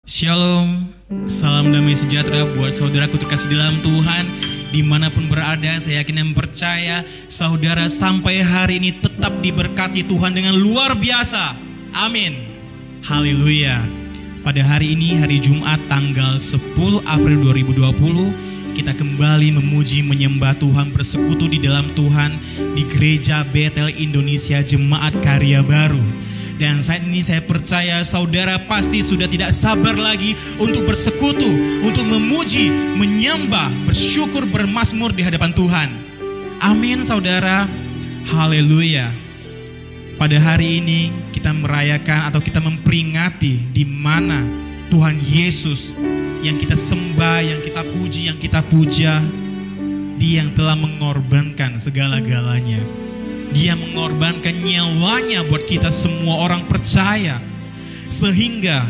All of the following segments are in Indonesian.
Shalom, salam damai sejahtera buat saudaraku terkasih dalam Tuhan. Dimanapun berada, saya yakin dan percaya saudara sampai hari ini tetap diberkati Tuhan dengan luar biasa. Amin. Haleluya. Pada hari ini, hari Jumat tanggal 10 April 2020, kita kembali memuji menyembah Tuhan, bersekutu di dalam Tuhan di Gereja Betel Indonesia Jemaat Karya Baru. Dan saat ini saya percaya saudara pasti sudah tidak sabar lagi untuk bersekutu, untuk memuji, menyembah, bersyukur, bermazmur di hadapan Tuhan. Amin saudara. Haleluya. Pada hari ini kita merayakan atau kita memperingati di mana Tuhan Yesus yang kita sembah, yang kita puji, yang kita puja, Dia yang telah mengorbankan segala-galanya. Dia mengorbankan nyawanya buat kita semua orang percaya. Sehingga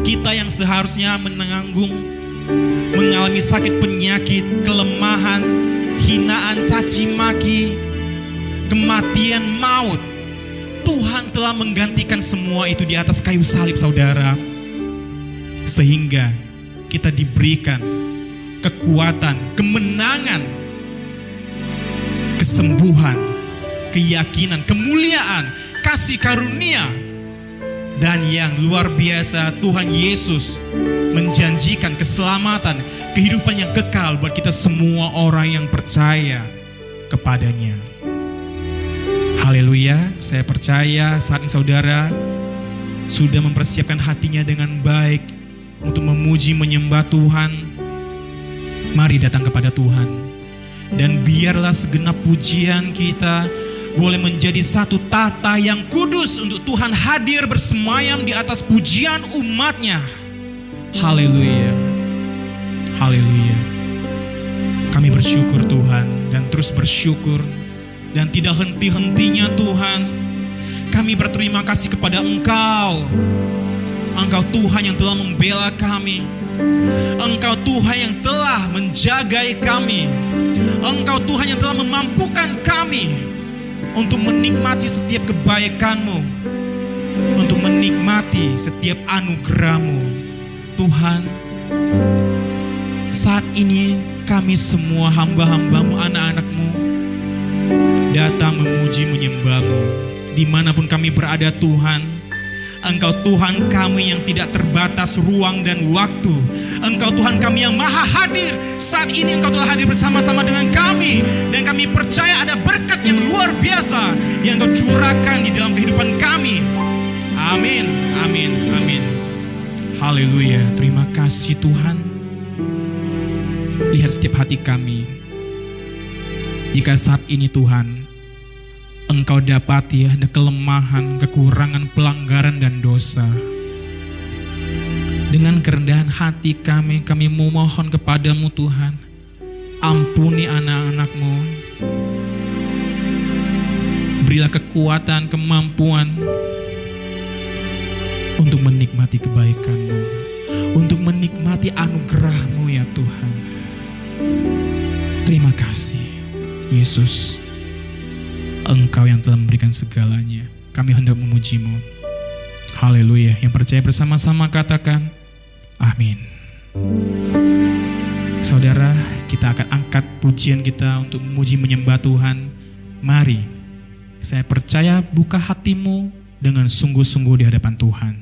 kita yang seharusnya menanggung, mengalami sakit penyakit, kelemahan, hinaan, caci maki, kematian, maut, Tuhan telah menggantikan semua itu di atas kayu salib saudara. Sehingga kita diberikan kekuatan, kemenangan, kesembuhan, keyakinan, kemuliaan, kasih karunia, dan yang luar biasa Tuhan Yesus menjanjikan keselamatan, kehidupan yang kekal buat kita semua orang yang percaya kepadanya. Haleluya. Saya percaya saat ini saudara sudah mempersiapkan hatinya dengan baik untuk memuji menyembah Tuhan. Mari datang kepada Tuhan, dan biarlah segenap pujian kita boleh menjadi satu tata yang kudus untuk Tuhan hadir bersemayam di atas pujian umatnya. Haleluya. Haleluya. Kami bersyukur Tuhan, dan terus bersyukur, dan tidak henti-hentinya Tuhan. Kami berterima kasih kepada Engkau. Engkau Tuhan yang telah membela kami. Engkau Tuhan yang telah menjagai kami. Engkau Tuhan yang telah memampukan kami untuk menikmati setiap kebaikan-Mu, untuk menikmati setiap anugerah-Mu. Tuhan, saat ini kami semua hamba-hamba-Mu, anak-anak-Mu, datang memuji menyembah-Mu. Dimanapun kami berada Tuhan, Engkau Tuhan kami yang tidak terbatas ruang dan waktu. Engkau Tuhan kami yang maha hadir. Saat ini Engkau telah hadir bersama-sama dengan kami, dan kami percaya ada berkat yang luar biasa yang Engkau curahkan di dalam kehidupan kami. Amin, amin, amin. Haleluya. Terima kasih Tuhan. Lihat setiap hati kami. Jika saat ini Tuhan Engkau dapati ada kelemahan, kekurangan, pelanggaran, dan dosa. Dengan kerendahan hati kami memohon kepadamu Tuhan. Ampuni anak-anak-Mu. Berilah kekuatan, kemampuan untuk menikmati kebaikan-Mu, untuk menikmati anugerah-Mu ya Tuhan. Terima kasih Yesus. Engkau yang telah memberikan segalanya. Kami hendak memuji-Mu. Haleluya. Yang percaya bersama-sama katakan amin. Saudara, kita akan angkat pujian kita untuk memuji menyembah Tuhan. Mari, saya percaya buka hatimu dengan sungguh-sungguh di hadapan Tuhan.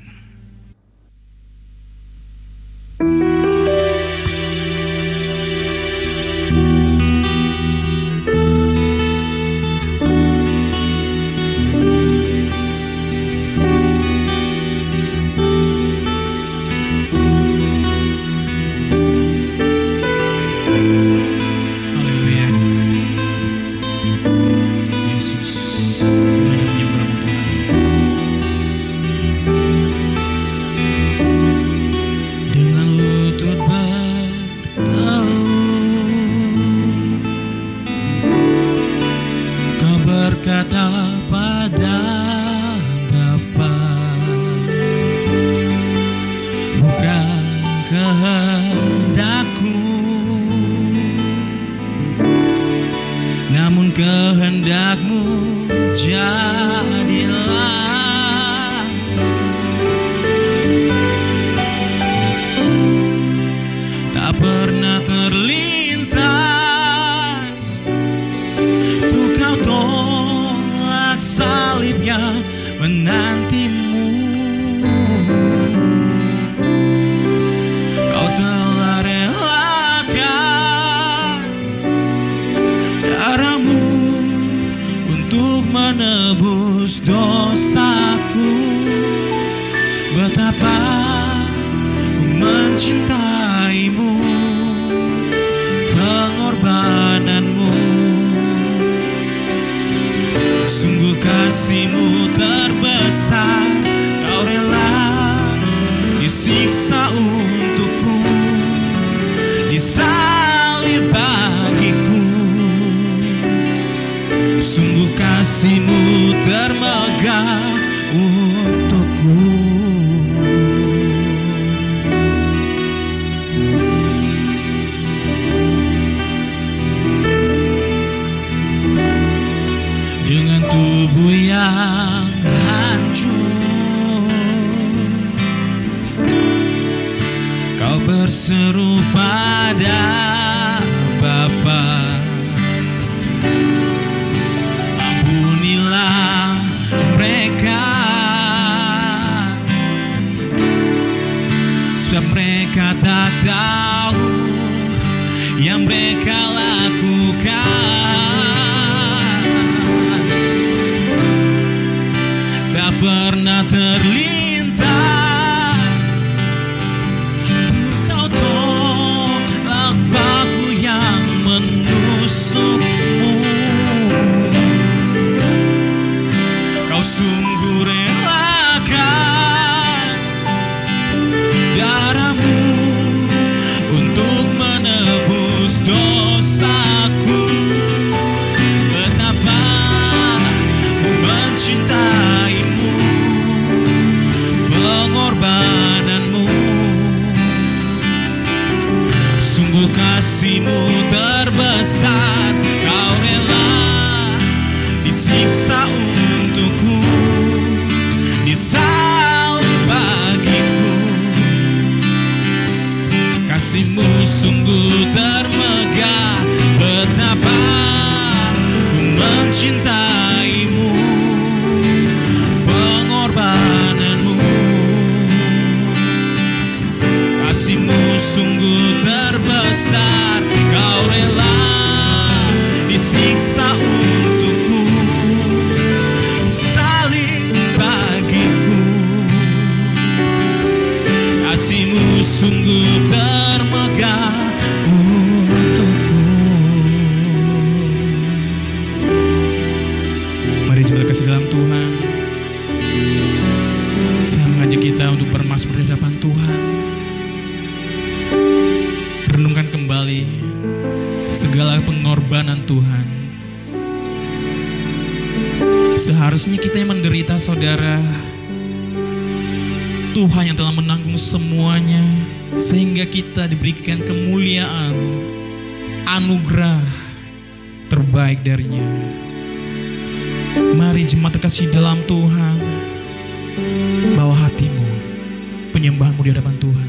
betapa ku mencintaimu, pengorbananmu. Sungguh kasih-Mu terbesar, Kau rela disiksa untukku, disalib bagiku. Sungguh kasih-Mu termegah untukku. Dengan tubuh yang hancur, Kau berseru pada Bapa. Ampunilah mereka, sebab mereka tak tahu yang mereka lakukan. Tak pernah terlintas untuk Kau tolak paku yang menusukmu. Kau sungguh relakan darah-Mu untuk menebus dosaku. Betapa Ku mencintaimu, pengorbananmu. Sungguh kasih-Mu terbesar, Kau rela disiksa untukku, disalib bagiku. Kasih-Mu sungguh termegah, betapa Ku mencintaimu, pengorbananmu. Kasih-Mu sungguh terbesar, Kau rela disiksa untukku, salib bagiku. Kasih-Mu sungguh termegah untukku. Mari jemaat kasih dalam Tuhan, saya mengajak kita untuk bermazmur di hadapan Tuhan. Renungkan kembali segala pengorbanan Tuhan. Seharusnya kita yang menderita, saudara. Tuhan yang telah menanggung semuanya, sehingga kita diberikan kemuliaan, anugerah terbaik darinya. Mari jemaat terkasih dalam Tuhan, bawa hatimu, penyembahanmu di hadapan Tuhan.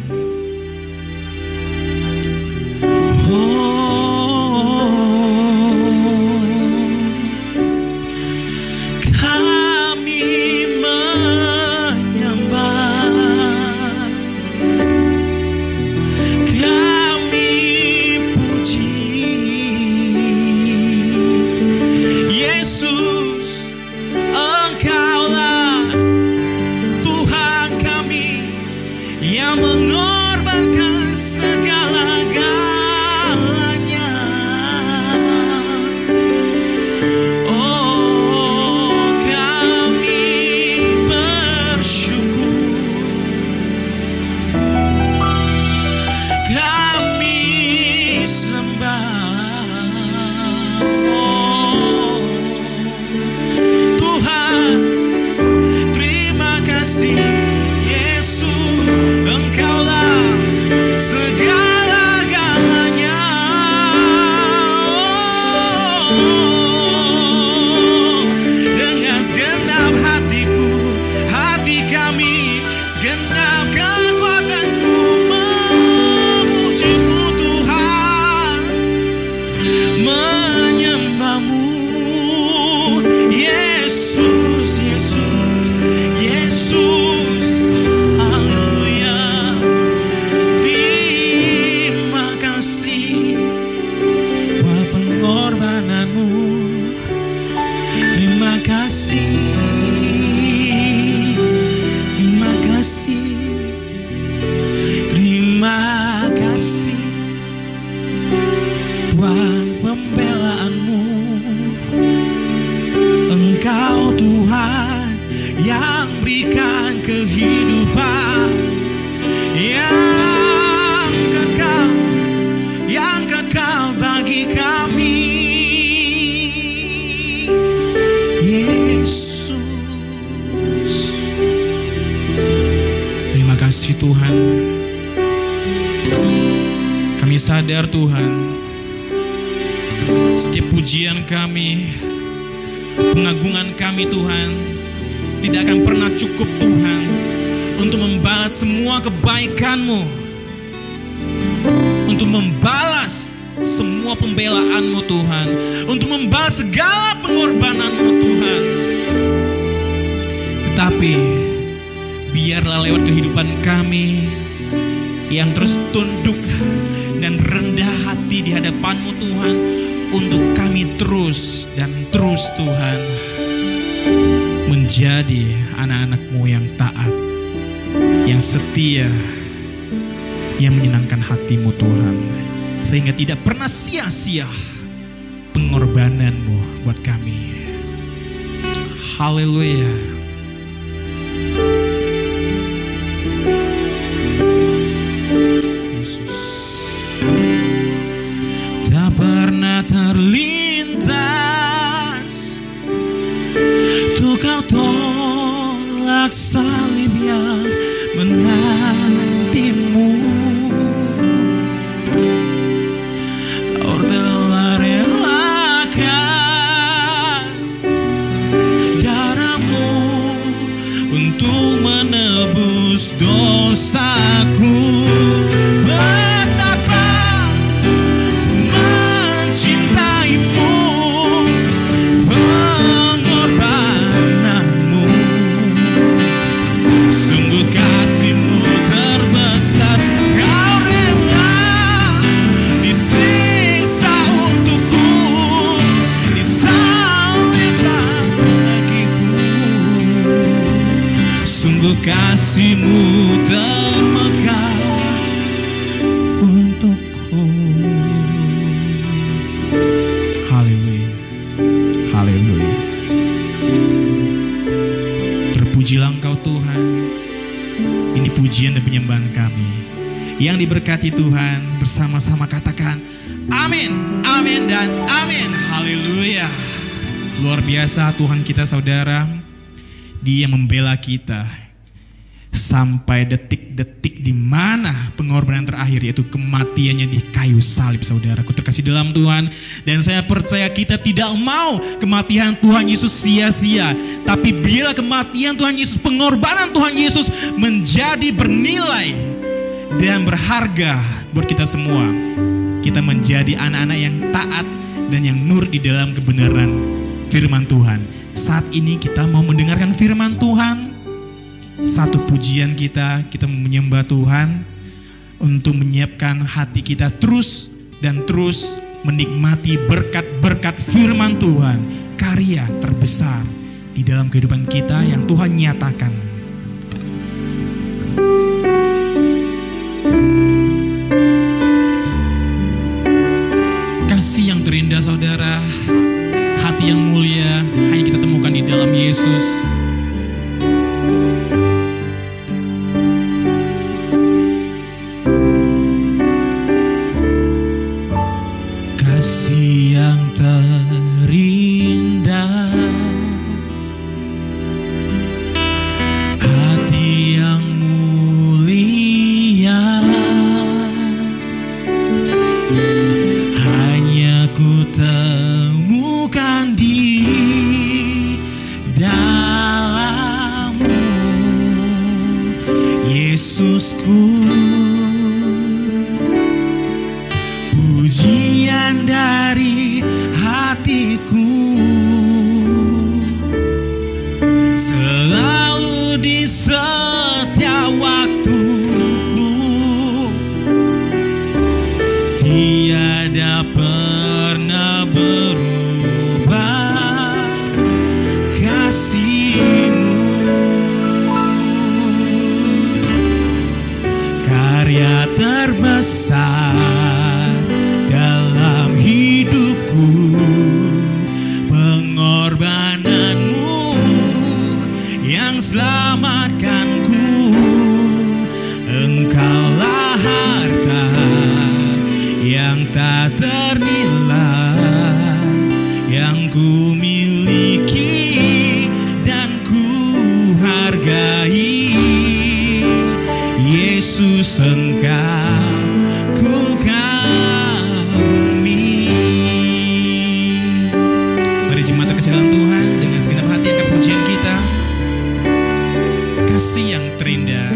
Terima kasih kasih Tuhan. Kami sadar Tuhan, setiap pujian kami, pengagungan kami Tuhan, tidak akan pernah cukup Tuhan untuk membalas semua kebaikan-Mu, untuk membalas semua pembelaan-Mu Tuhan, untuk membalas segala pengorbanan-Mu Tuhan. Tetapi biarlah lewat kehidupan kami yang terus tunduk dan rendah hati di hadapan-Mu Tuhan, untuk kami terus dan terus Tuhan menjadi anak-anak-Mu yang taat, yang setia, yang menyenangkan hati-Mu Tuhan, sehingga tidak pernah sia-sia pengorbanan-Mu buat kami. Haleluya. Tak pernah terlintas tuh Kau tolak salib yang menantimu. Kau telah relakan darah-Mu untuk menebus dosaku. Kasih-Mu termegah untukku. Haleluya, haleluya. Terpujilah Engkau Tuhan. Ini pujian dan penyembahan kami yang diberkati Tuhan. Bersama-sama katakan amin, amin dan amin. Haleluya. Luar biasa Tuhan kita saudara. Dia membela kita sampai detik-detik di mana pengorbanan terakhir, yaitu kematiannya di kayu salib. Saudaraku terkasih dalam Tuhan, dan saya percaya kita tidak mau kematian Tuhan Yesus sia-sia, tapi biarlah kematian Tuhan Yesus, pengorbanan Tuhan Yesus menjadi bernilai dan berharga buat kita semua. Kita menjadi anak-anak yang taat dan yang nur di dalam kebenaran firman Tuhan. Saat ini kita mau mendengarkan firman Tuhan. Satu pujian kita menyembah Tuhan untuk menyiapkan hati kita terus dan terus menikmati berkat-berkat firman Tuhan, karya terbesar di dalam kehidupan kita yang Tuhan nyatakan. Kasih yang terindah saudara, hati yang mulia hanya kita temukan di dalam Yesus. Kasih yang terindah, hati yang mulia, hanya ku temukan di dalam-Mu, Yesusku. Pujian dari hatiku selalu di setiap waktuku, tiada pernah berubah kasih-Mu. Karya terbesar dalam hidupku, pengorbanan-Mu yang selamatkanku. Engkaulah harta yang tak ternilai, yang ku miliki dan ku hargai. Yesus Engkau ku kagumi. Mari jemaat terkasih dalam Tuhan, dengan segenap hati akan pujian kita. Kasih yang terindah,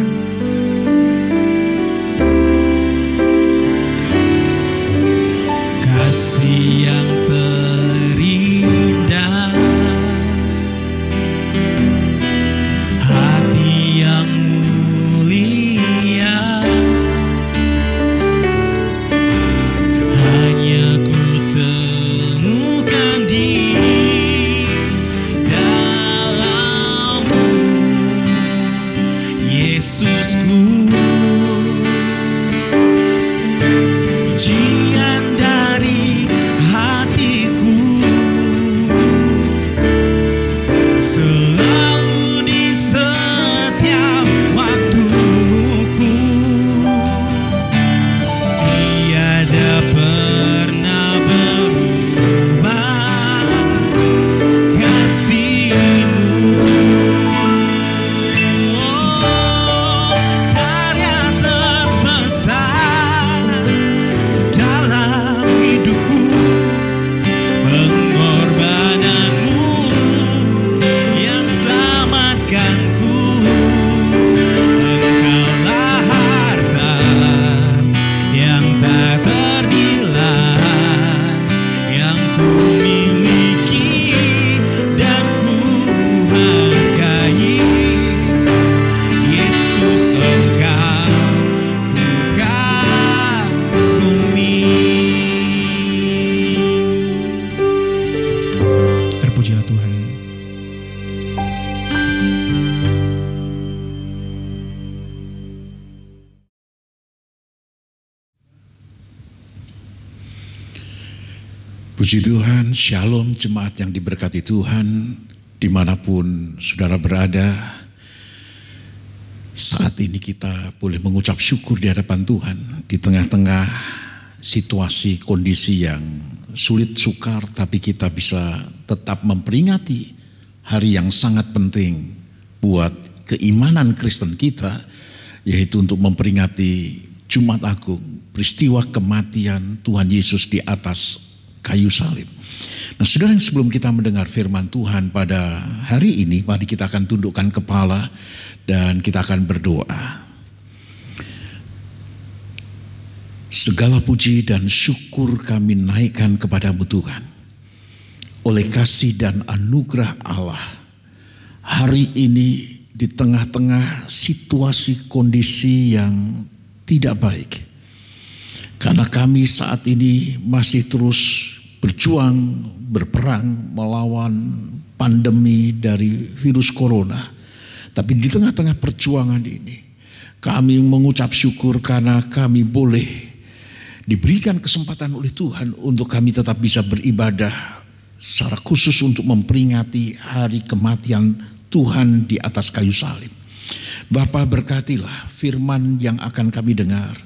kasih yang terindah, hati yang mulia, hanya ku temukan di dalam-Mu, Yesusku. Pujian dari hatiku, selalu di setiap waktuku, tiada pernah berubah kasih-Mu. Oh, karya terbesar dalam hidupku, pengorbananmu yang selamatkanku. Engkaulah harta yang tak ternilai, yang ku miliki dan ku hargai. Yesus Engkau ku kagumi. Terpujilah Tuhan. Puji Tuhan, shalom jemaat yang diberkati Tuhan, dimanapun saudara berada. Saat ini kita boleh mengucap syukur di hadapan Tuhan, di tengah-tengah situasi kondisi yang sulit sukar, tapi kita bisa tetap memperingati hari yang sangat penting buat keimanan Kristen kita, yaitu untuk memperingati Jumat Agung, peristiwa kematian Tuhan Yesus di atas kayu salib. Nah, saudara, sebelum kita mendengar firman Tuhan pada hari ini, mari kita akan tundukkan kepala dan kita akan berdoa. Segala puji dan syukur kami naikkan kepadamu Tuhan. Oleh kasih dan anugerah Allah, hari ini di tengah-tengah situasi kondisi yang tidak baik, karena kami saat ini masih terus berjuang, berperang melawan pandemi dari virus corona. Tapi di tengah-tengah perjuangan ini, kami mengucap syukur karena kami boleh diberikan kesempatan oleh Tuhan untuk kami tetap bisa beribadah secara khusus untuk memperingati hari kematian Tuhan di atas kayu salib. Bapa, berkatilah firman yang akan kami dengar,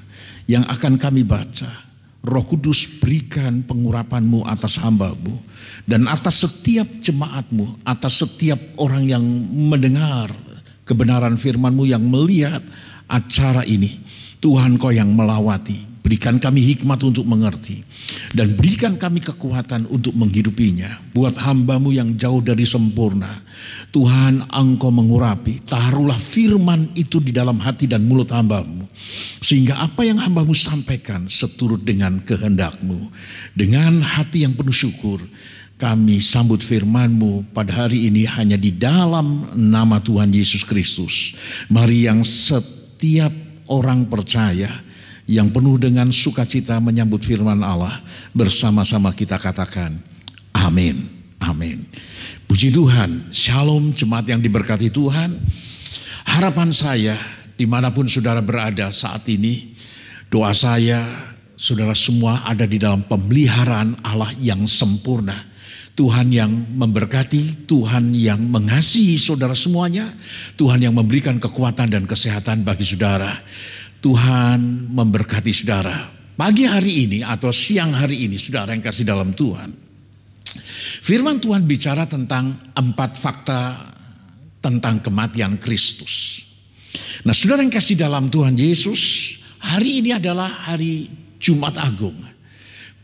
yang akan kami baca. Roh Kudus, berikan pengurapan-Mu atas hamba-Mu dan atas setiap jemaat-Mu, atas setiap orang yang mendengar kebenaran firman-Mu, yang melihat acara ini. Tuhan, Kau yang melawati, berikan kami hikmat untuk mengerti dan berikan kami kekuatan untuk menghidupinya. Buat hamba-Mu yang jauh dari sempurna, Tuhan, Engkau mengurapi, taruhlah firman itu di dalam hati dan mulut hamba-Mu, sehingga apa yang hamba-Mu sampaikan seturut dengan kehendak-Mu. Dengan hati yang penuh syukur, kami sambut firman-Mu pada hari ini hanya di dalam nama Tuhan Yesus Kristus. Mari yang setiap orang percaya, yang penuh dengan sukacita menyambut firman Allah, bersama-sama kita katakan amin, amin. Puji Tuhan, shalom jemaat yang diberkati Tuhan. Harapan saya dimanapun saudara berada saat ini, doa saya saudara semua ada di dalam pemeliharaan Allah yang sempurna. Tuhan yang memberkati, Tuhan yang mengasihi saudara semuanya, Tuhan yang memberikan kekuatan dan kesehatan bagi saudara. Tuhan memberkati saudara. Pagi hari ini atau siang hari ini, saudara yang kasih dalam Tuhan, firman Tuhan bicara tentang 4 fakta tentang kematian Kristus. Nah, saudara yang kasih dalam Tuhan Yesus, hari ini adalah hari Jumat Agung.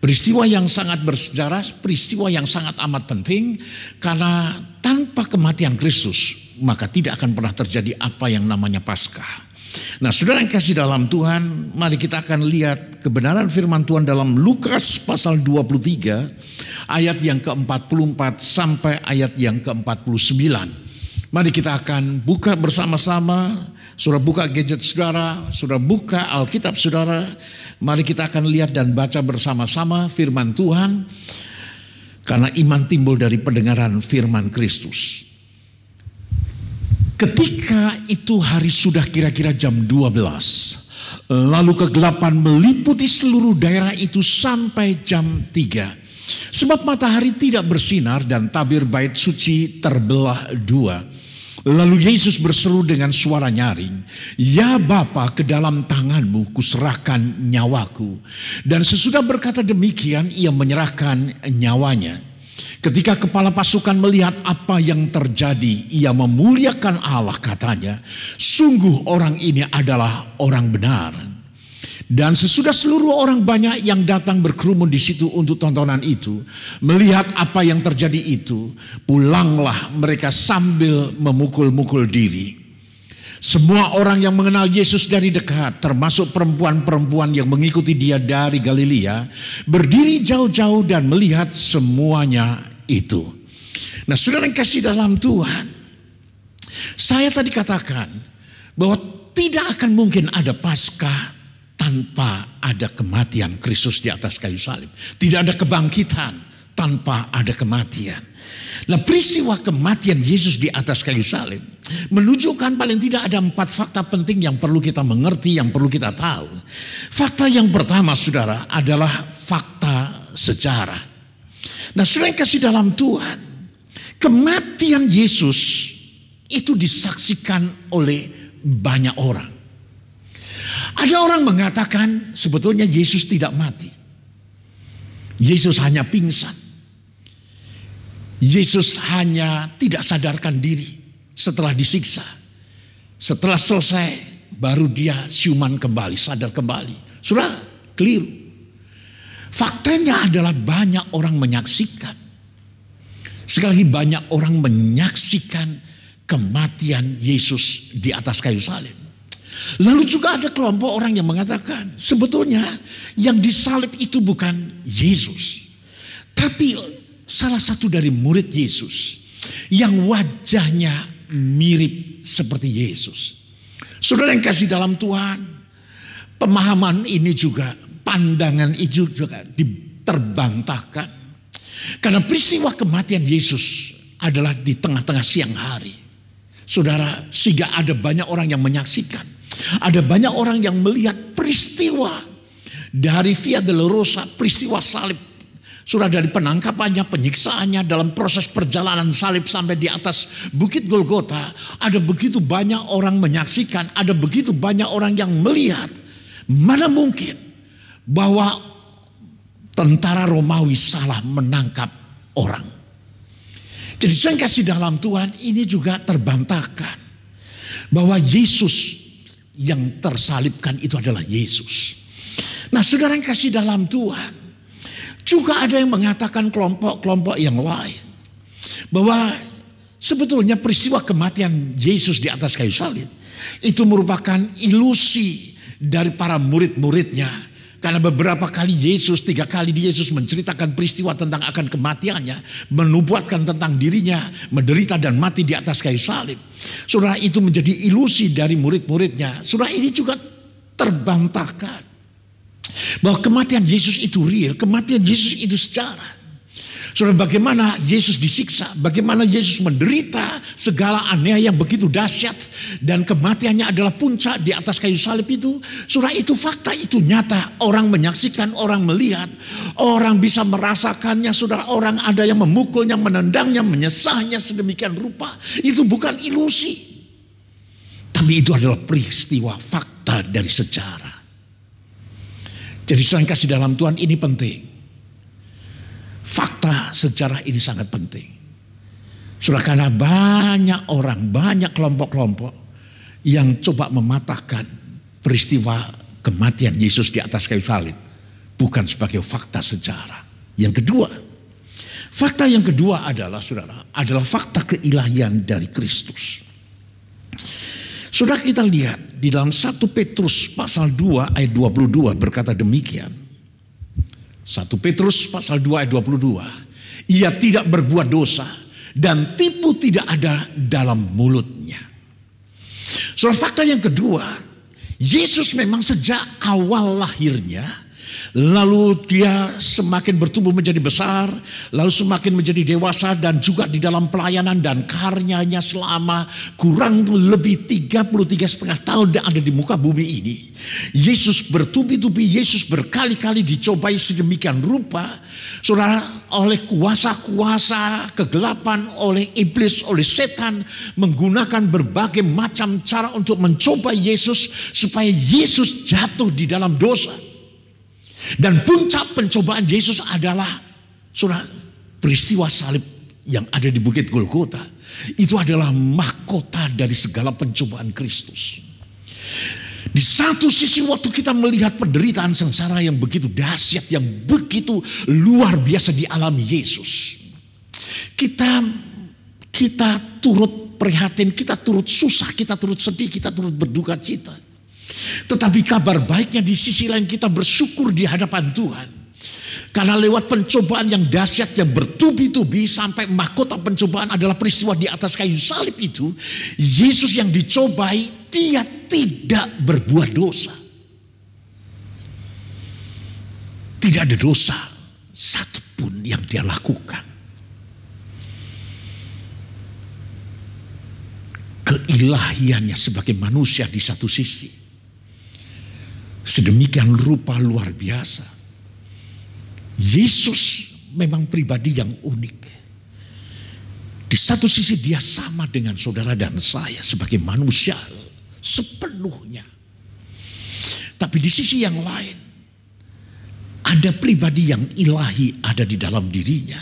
Peristiwa yang sangat bersejarah, peristiwa yang sangat amat penting, karena tanpa kematian Kristus, maka tidak akan pernah terjadi apa yang namanya Paskah. Nah, saudara yang kasih dalam Tuhan, mari kita akan lihat kebenaran firman Tuhan dalam Lukas pasal 23, ayat yang ke-44 sampai ayat yang ke-49. Mari kita akan buka bersama-sama. Saudara buka gadget saudara, saudara buka Alkitab saudara. Mari kita akan lihat dan baca bersama-sama firman Tuhan. Karena iman timbul dari pendengaran firman Kristus. Ketika itu hari sudah kira-kira jam 12. Lalu kegelapan meliputi seluruh daerah itu sampai jam 3. Sebab matahari tidak bersinar dan tabir bait suci terbelah dua. Lalu Yesus berseru dengan suara nyaring, "Ya Bapa, ke dalam tanganmu kuserahkan nyawaku." Dan sesudah berkata demikian, ia menyerahkan nyawanya. Ketika kepala pasukan melihat apa yang terjadi, ia memuliakan Allah, katanya, "Sungguh orang ini adalah orang benar." Dan sesudah seluruh orang banyak yang datang berkerumun di situ untuk tontonan itu, melihat apa yang terjadi itu, pulanglah mereka sambil memukul-mukul diri. Semua orang yang mengenal Yesus dari dekat, termasuk perempuan-perempuan yang mengikuti dia dari Galilea, berdiri jauh-jauh dan melihat semuanya itu. Nah, saudara yang kasih dalam Tuhan, saya tadi katakan bahwa tidak akan mungkin ada Paskah tanpa ada kematian Kristus di atas kayu salib. Tidak ada kebangkitan tanpa ada kematian. Nah, peristiwa kematian Yesus di atas kayu salib menunjukkan paling tidak ada 4 fakta penting yang perlu kita mengerti, yang perlu kita tahu. Fakta yang pertama, saudara, adalah fakta sejarah. Nah, saudara yang kasih dalam Tuhan, kematian Yesus itu disaksikan oleh banyak orang. Ada orang mengatakan sebetulnya Yesus tidak mati. Yesus hanya pingsan. Yesus hanya tidak sadarkan diri setelah disiksa. Setelah selesai baru dia siuman kembali, sadar kembali. Saudara, keliru. Faktanya adalah banyak orang menyaksikan. Sekali lagi banyak orang menyaksikan kematian Yesus di atas kayu salib. Lalu juga ada kelompok orang yang mengatakan sebetulnya yang disalib itu bukan Yesus, tapi salah satu dari murid Yesus yang wajahnya mirip seperti Yesus. Saudara yang kasih dalam Tuhan, pemahaman ini juga, pandangan itu juga diterbantahkan. Karena peristiwa kematian Yesus adalah di tengah-tengah siang hari. Saudara, sehingga ada banyak orang yang menyaksikan. Ada banyak orang yang melihat peristiwa dari Via Dolorosa, peristiwa salib. Sudah dari penangkapannya, penyiksaannya, dalam proses perjalanan salib sampai di atas Bukit Golgota. Ada begitu banyak orang menyaksikan, ada begitu banyak orang yang melihat. Mana mungkin bahwa tentara Romawi salah menangkap orang. Jadi saya kasih dalam Tuhan ini juga terbantahkan bahwa Yesus yang tersalibkan itu adalah Yesus. Nah, saudara yang kasih dalam Tuhan, juga ada yang mengatakan kelompok-kelompok yang lain bahwa sebetulnya peristiwa kematian Yesus di atas kayu salib itu merupakan ilusi dari para murid-muridnya. Karena beberapa kali 3 kali Yesus menceritakan peristiwa tentang akan kematiannya, menubuatkan tentang dirinya menderita dan mati di atas kayu salib. Saudara, itu menjadi ilusi dari murid-muridnya. Saudara, ini juga terbantahkan bahwa kematian Yesus itu real, kematian Yesus itu sejarah. Saudara, bagaimana Yesus disiksa, bagaimana Yesus menderita segala aniaya yang begitu dahsyat, dan kematiannya adalah puncak di atas kayu salib itu. Saudara, itu fakta, itu nyata. Orang menyaksikan, orang melihat, orang bisa merasakannya. Saudara, orang ada yang memukulnya, menendangnya, menyesahnya sedemikian rupa. Itu bukan ilusi, tapi itu adalah peristiwa fakta dari sejarah. Jadi saya kasih dalam Tuhan, ini penting. Fakta sejarah ini sangat penting. Saudara, karena banyak orang, banyak kelompok-kelompok yang coba mematahkan peristiwa kematian Yesus di atas kayu salib, bukan sebagai fakta sejarah. Yang kedua, fakta yang kedua adalah, saudara, adalah fakta keilahian dari Kristus. Saudara, kita lihat di dalam 1 Petrus pasal 2 ayat 22 berkata demikian. 1 Petrus pasal 2 ayat 22. Ia tidak berbuat dosa dan tipu tidak ada dalam mulutnya. Saudara, fakta yang kedua, Yesus memang sejak awal lahirnya, lalu dia semakin bertumbuh menjadi besar, lalu semakin menjadi dewasa, dan juga di dalam pelayanan dan karyanya selama kurang lebih 33,5 tahun dia ada di muka bumi ini. Yesus bertubi-tubi, Yesus berkali-kali dicobai sedemikian rupa, saudara, oleh kuasa-kuasa kegelapan, oleh iblis, oleh setan, menggunakan berbagai macam cara untuk mencobai Yesus supaya Yesus jatuh di dalam dosa. Dan puncak pencobaan Yesus adalah, saudara, peristiwa salib yang ada di Bukit Golgota. Itu adalah mahkota dari segala pencobaan Kristus. Di satu sisi waktu kita melihat penderitaan sengsara yang begitu dahsyat, yang begitu luar biasa dialami Yesus, kita turut prihatin, kita turut susah, kita turut sedih, kita turut berduka cita. Tetapi kabar baiknya di sisi lain, kita bersyukur di hadapan Tuhan. Karena lewat pencobaan yang dahsyat yang bertubi-tubi sampai mahkota pencobaan adalah peristiwa di atas kayu salib itu, Yesus yang dicobai, dia tidak berbuat dosa. Tidak ada dosa satupun yang dia lakukan. Keilahiannya sebagai manusia di satu sisi, sedemikian rupa luar biasa. Yesus memang pribadi yang unik. Di satu sisi dia sama dengan saudara dan saya sebagai manusia sepenuhnya. Tapi di sisi yang lain, ada pribadi yang ilahi ada di dalam dirinya,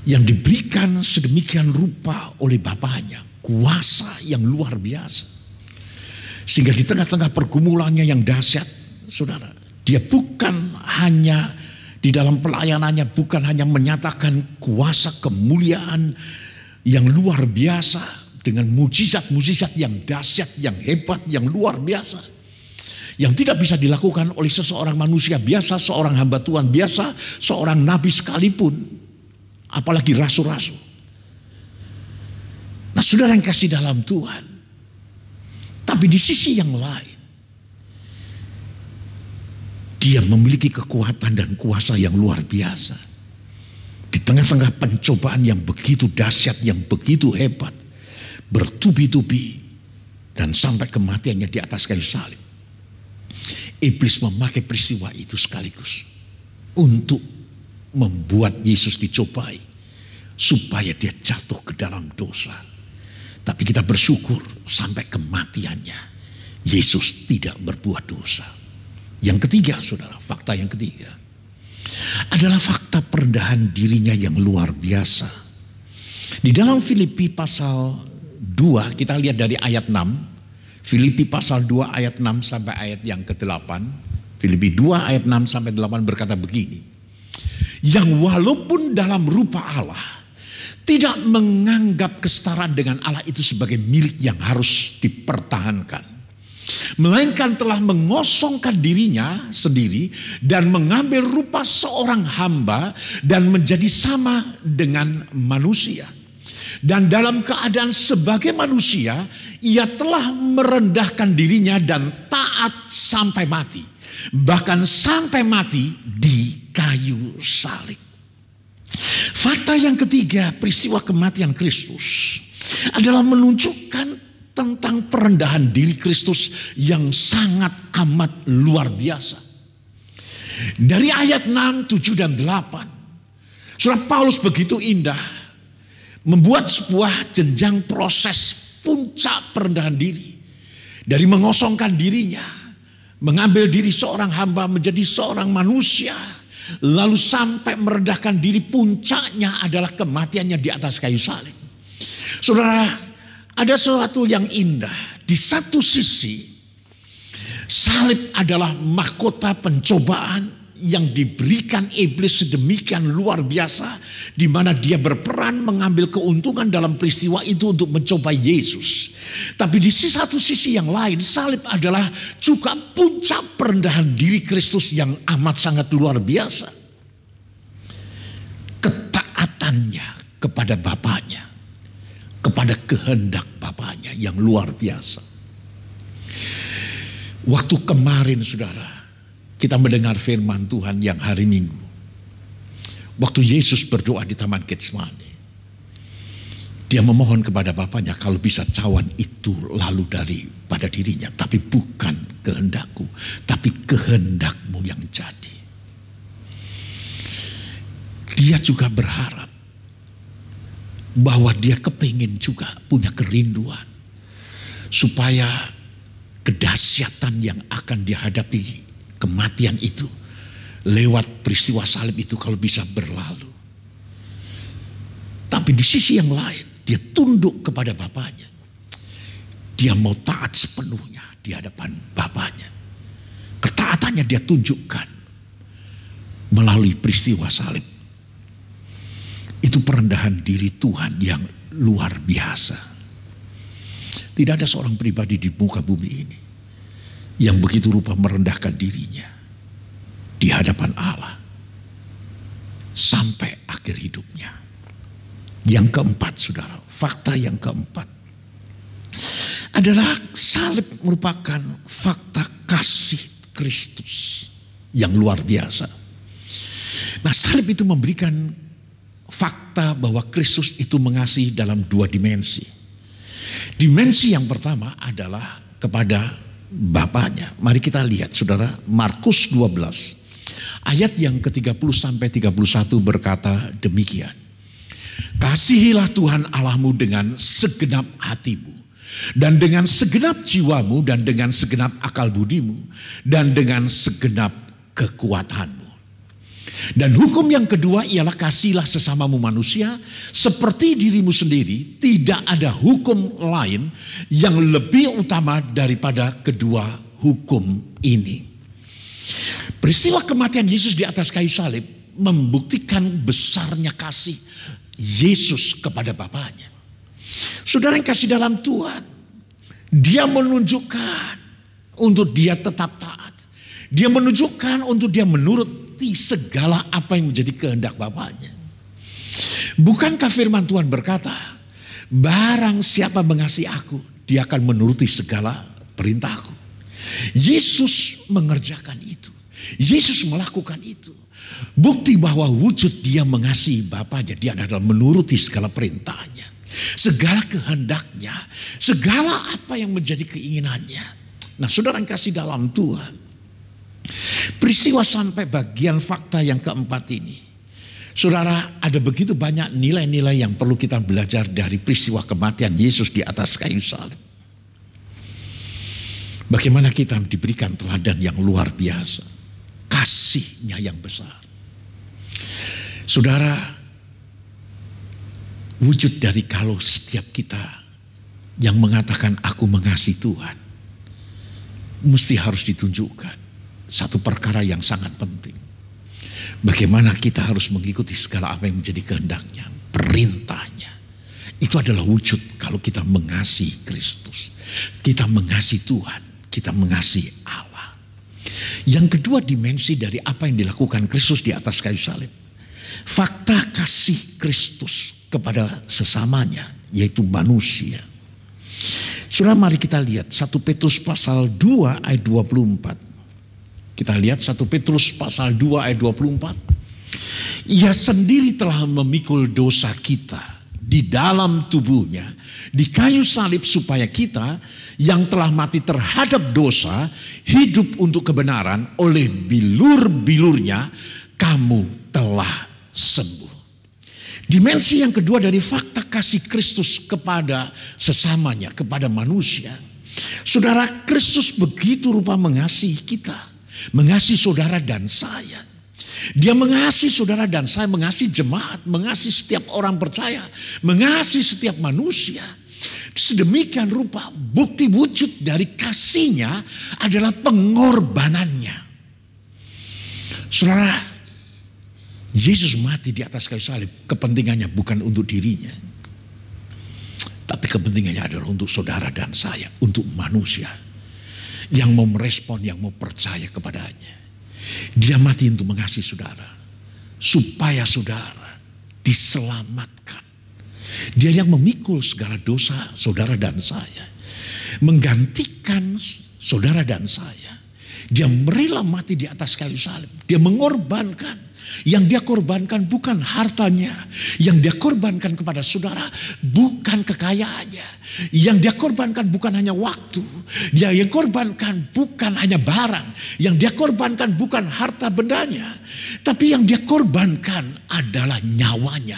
yang diberikan sedemikian rupa oleh Bapaknya, kuasa yang luar biasa. Sehingga di tengah-tengah pergumulannya yang dahsyat, saudara, dia bukan hanya di dalam pelayanannya, bukan hanya menyatakan kuasa kemuliaan yang luar biasa dengan mujizat-mujizat yang dahsyat, yang hebat, yang luar biasa, yang tidak bisa dilakukan oleh seseorang manusia biasa, seorang hamba Tuhan biasa, seorang nabi sekalipun, apalagi rasul-rasul. Nah, saudara yang kasih dalam Tuhan, tapi di sisi yang lain, dia memiliki kekuatan dan kuasa yang luar biasa. Di tengah-tengah pencobaan yang begitu dahsyat, yang begitu hebat, bertubi-tubi, dan sampai kematiannya di atas kayu salib, iblis memakai peristiwa itu sekaligus untuk membuat Yesus dicobai, supaya dia jatuh ke dalam dosa. Tapi kita bersyukur sampai kematiannya Yesus tidak berbuat dosa. Yang ketiga, saudara, fakta yang ketiga adalah fakta perendahan dirinya yang luar biasa. Di dalam Filipi pasal 2, kita lihat dari ayat 6. Filipi pasal 2 ayat 6 sampai ayat yang ke-8. Filipi 2 ayat 6 sampai 8 berkata begini. Yang walaupun dalam rupa Allah, tidak menganggap kesetaraan dengan Allah itu sebagai milik yang harus dipertahankan, melainkan telah mengosongkan dirinya sendiri dan mengambil rupa seorang hamba dan menjadi sama dengan manusia. Dan dalam keadaan sebagai manusia, ia telah merendahkan dirinya dan taat sampai mati, bahkan sampai mati di kayu salib. Fakta yang ketiga, peristiwa kematian Kristus adalah menunjukkan tentang perendahan diri Kristus yang sangat amat luar biasa. Dari ayat 6, 7, dan 8, Surah Paulus begitu indah membuat sebuah jenjang proses puncak perendahan diri. Dari mengosongkan dirinya, mengambil diri seorang hamba menjadi seorang manusia, lalu sampai merendahkan diri, puncaknya adalah kematiannya di atas kayu salib. Saudara, ada sesuatu yang indah di satu sisi salib adalah mahkota pencobaan yang diberikan iblis sedemikian luar biasa, di mana dia berperan mengambil keuntungan dalam peristiwa itu untuk mencoba Yesus. Tapi di satu sisi yang lain, salib adalah juga puncak perendahan diri Kristus yang amat sangat luar biasa. Ketaatannya kepada Bapaknya, kepada kehendak Bapaknya yang luar biasa. Waktu kemarin saudara, kita mendengar firman Tuhan yang hari Minggu. Waktu Yesus berdoa di Taman Getsemani, dia memohon kepada Bapaknya kalau bisa cawan itu lalu daripada dirinya. Tapi bukan kehendakku, tapi kehendakmu yang jadi. Dia juga berharap bahwa dia kepingin juga punya kerinduan supaya kedahsyatan yang akan dihadapi kematian itu lewat peristiwa salib itu kalau bisa berlalu. Tapi di sisi yang lain, dia tunduk kepada Bapaknya. Dia mau taat sepenuhnya di hadapan Bapaknya. Ketaatannya dia tunjukkan melalui peristiwa salib. Itu perendahan diri Tuhan yang luar biasa. Tidak ada seorang pribadi di muka bumi ini yang begitu rupa merendahkan dirinya di hadapan Allah sampai akhir hidupnya. Yang keempat saudara, fakta yang keempat adalah salib merupakan fakta kasih Kristus yang luar biasa. Nah, salib itu memberikan fakta bahwa Kristus itu mengasihi dalam dua dimensi. Dimensi yang pertama adalah kepada Bapaknya. Mari kita lihat saudara, Markus 12 ayat yang ke-30 sampai 31 berkata demikian. Kasihilah Tuhan Allahmu dengan segenap hatimu, dan dengan segenap jiwamu, dan dengan segenap akal budimu, dan dengan segenap kekuatanmu. Dan hukum yang kedua ialah kasihilah sesamamu manusia seperti dirimu sendiri. Tidak ada hukum lain yang lebih utama daripada kedua hukum ini. Peristiwa kematian Yesus di atas kayu salib membuktikan besarnya kasih Yesus kepada Bapaknya. Saudara yang kasih dalam Tuhan, dia menunjukkan untuk dia tetap taat. Dia menunjukkan untuk dia menurut segala apa yang menjadi kehendak Bapaknya. Bukankah firman Tuhan berkata, barang siapa mengasihi aku, dia akan menuruti segala perintahku. Yesus mengerjakan itu. Yesus melakukan itu. Bukti bahwa wujud dia mengasihi Bapaknya, dia adalah menuruti segala perintahnya, segala kehendaknya, segala apa yang menjadi keinginannya. Nah, saudara yang kasih dalam Tuhan, peristiwa sampai bagian fakta yang keempat ini, saudara, ada begitu banyak nilai-nilai yang perlu kita belajar dari peristiwa kematian Yesus di atas kayu salib. Bagaimana kita diberikan teladan yang luar biasa, kasihnya yang besar. Saudara, wujud dari kalau setiap kita yang mengatakan aku mengasihi Tuhan, mesti harus ditunjukkan satu perkara yang sangat penting. Bagaimana kita harus mengikuti segala apa yang menjadi kehendaknya, perintahnya. Itu adalah wujud kalau kita mengasihi Kristus. Kita mengasihi Tuhan, kita mengasihi Allah. Yang kedua dimensi dari apa yang dilakukan Kristus di atas kayu salib, fakta kasih Kristus kepada sesamanya, yaitu manusia. Saudara, mari kita lihat 1 Petrus pasal 2 ayat 24. Kita lihat 1 Petrus pasal 2 ayat 24. Ia sendiri telah memikul dosa kita di dalam tubuhnya di kayu salib, supaya kita yang telah mati terhadap dosa hidup untuk kebenaran. Oleh bilur-bilurnya kamu telah sembuh. Dimensi yang kedua dari fakta kasih Kristus kepada sesamanya, kepada manusia. Saudara, Kristus begitu rupa mengasihi kita, mengasihi saudara dan saya. Dia mengasihi saudara dan saya, mengasihi jemaat, mengasihi setiap orang percaya, mengasihi setiap manusia. Sedemikian rupa bukti wujud dari kasihnya adalah pengorbanannya. Saudara, Yesus mati di atas kayu salib, kepentingannya bukan untuk dirinya. Tapi kepentingannya adalah untuk saudara dan saya, untuk manusia yang mau merespon, yang mau percaya kepadanya. Dia mati untuk mengasihi saudara, supaya saudara diselamatkan. Dia yang memikul segala dosa saudara dan saya, menggantikan saudara dan saya. Dia rela mati di atas kayu salib. Dia mengorbankan. Yang dia korbankan bukan hartanya. Yang dia korbankan kepada saudara bukan kekayaannya. Yang dia korbankan bukan hanya waktu. Dia yang korbankan bukan hanya barang. Yang dia korbankan bukan harta bendanya. Tapi yang dia korbankan adalah nyawanya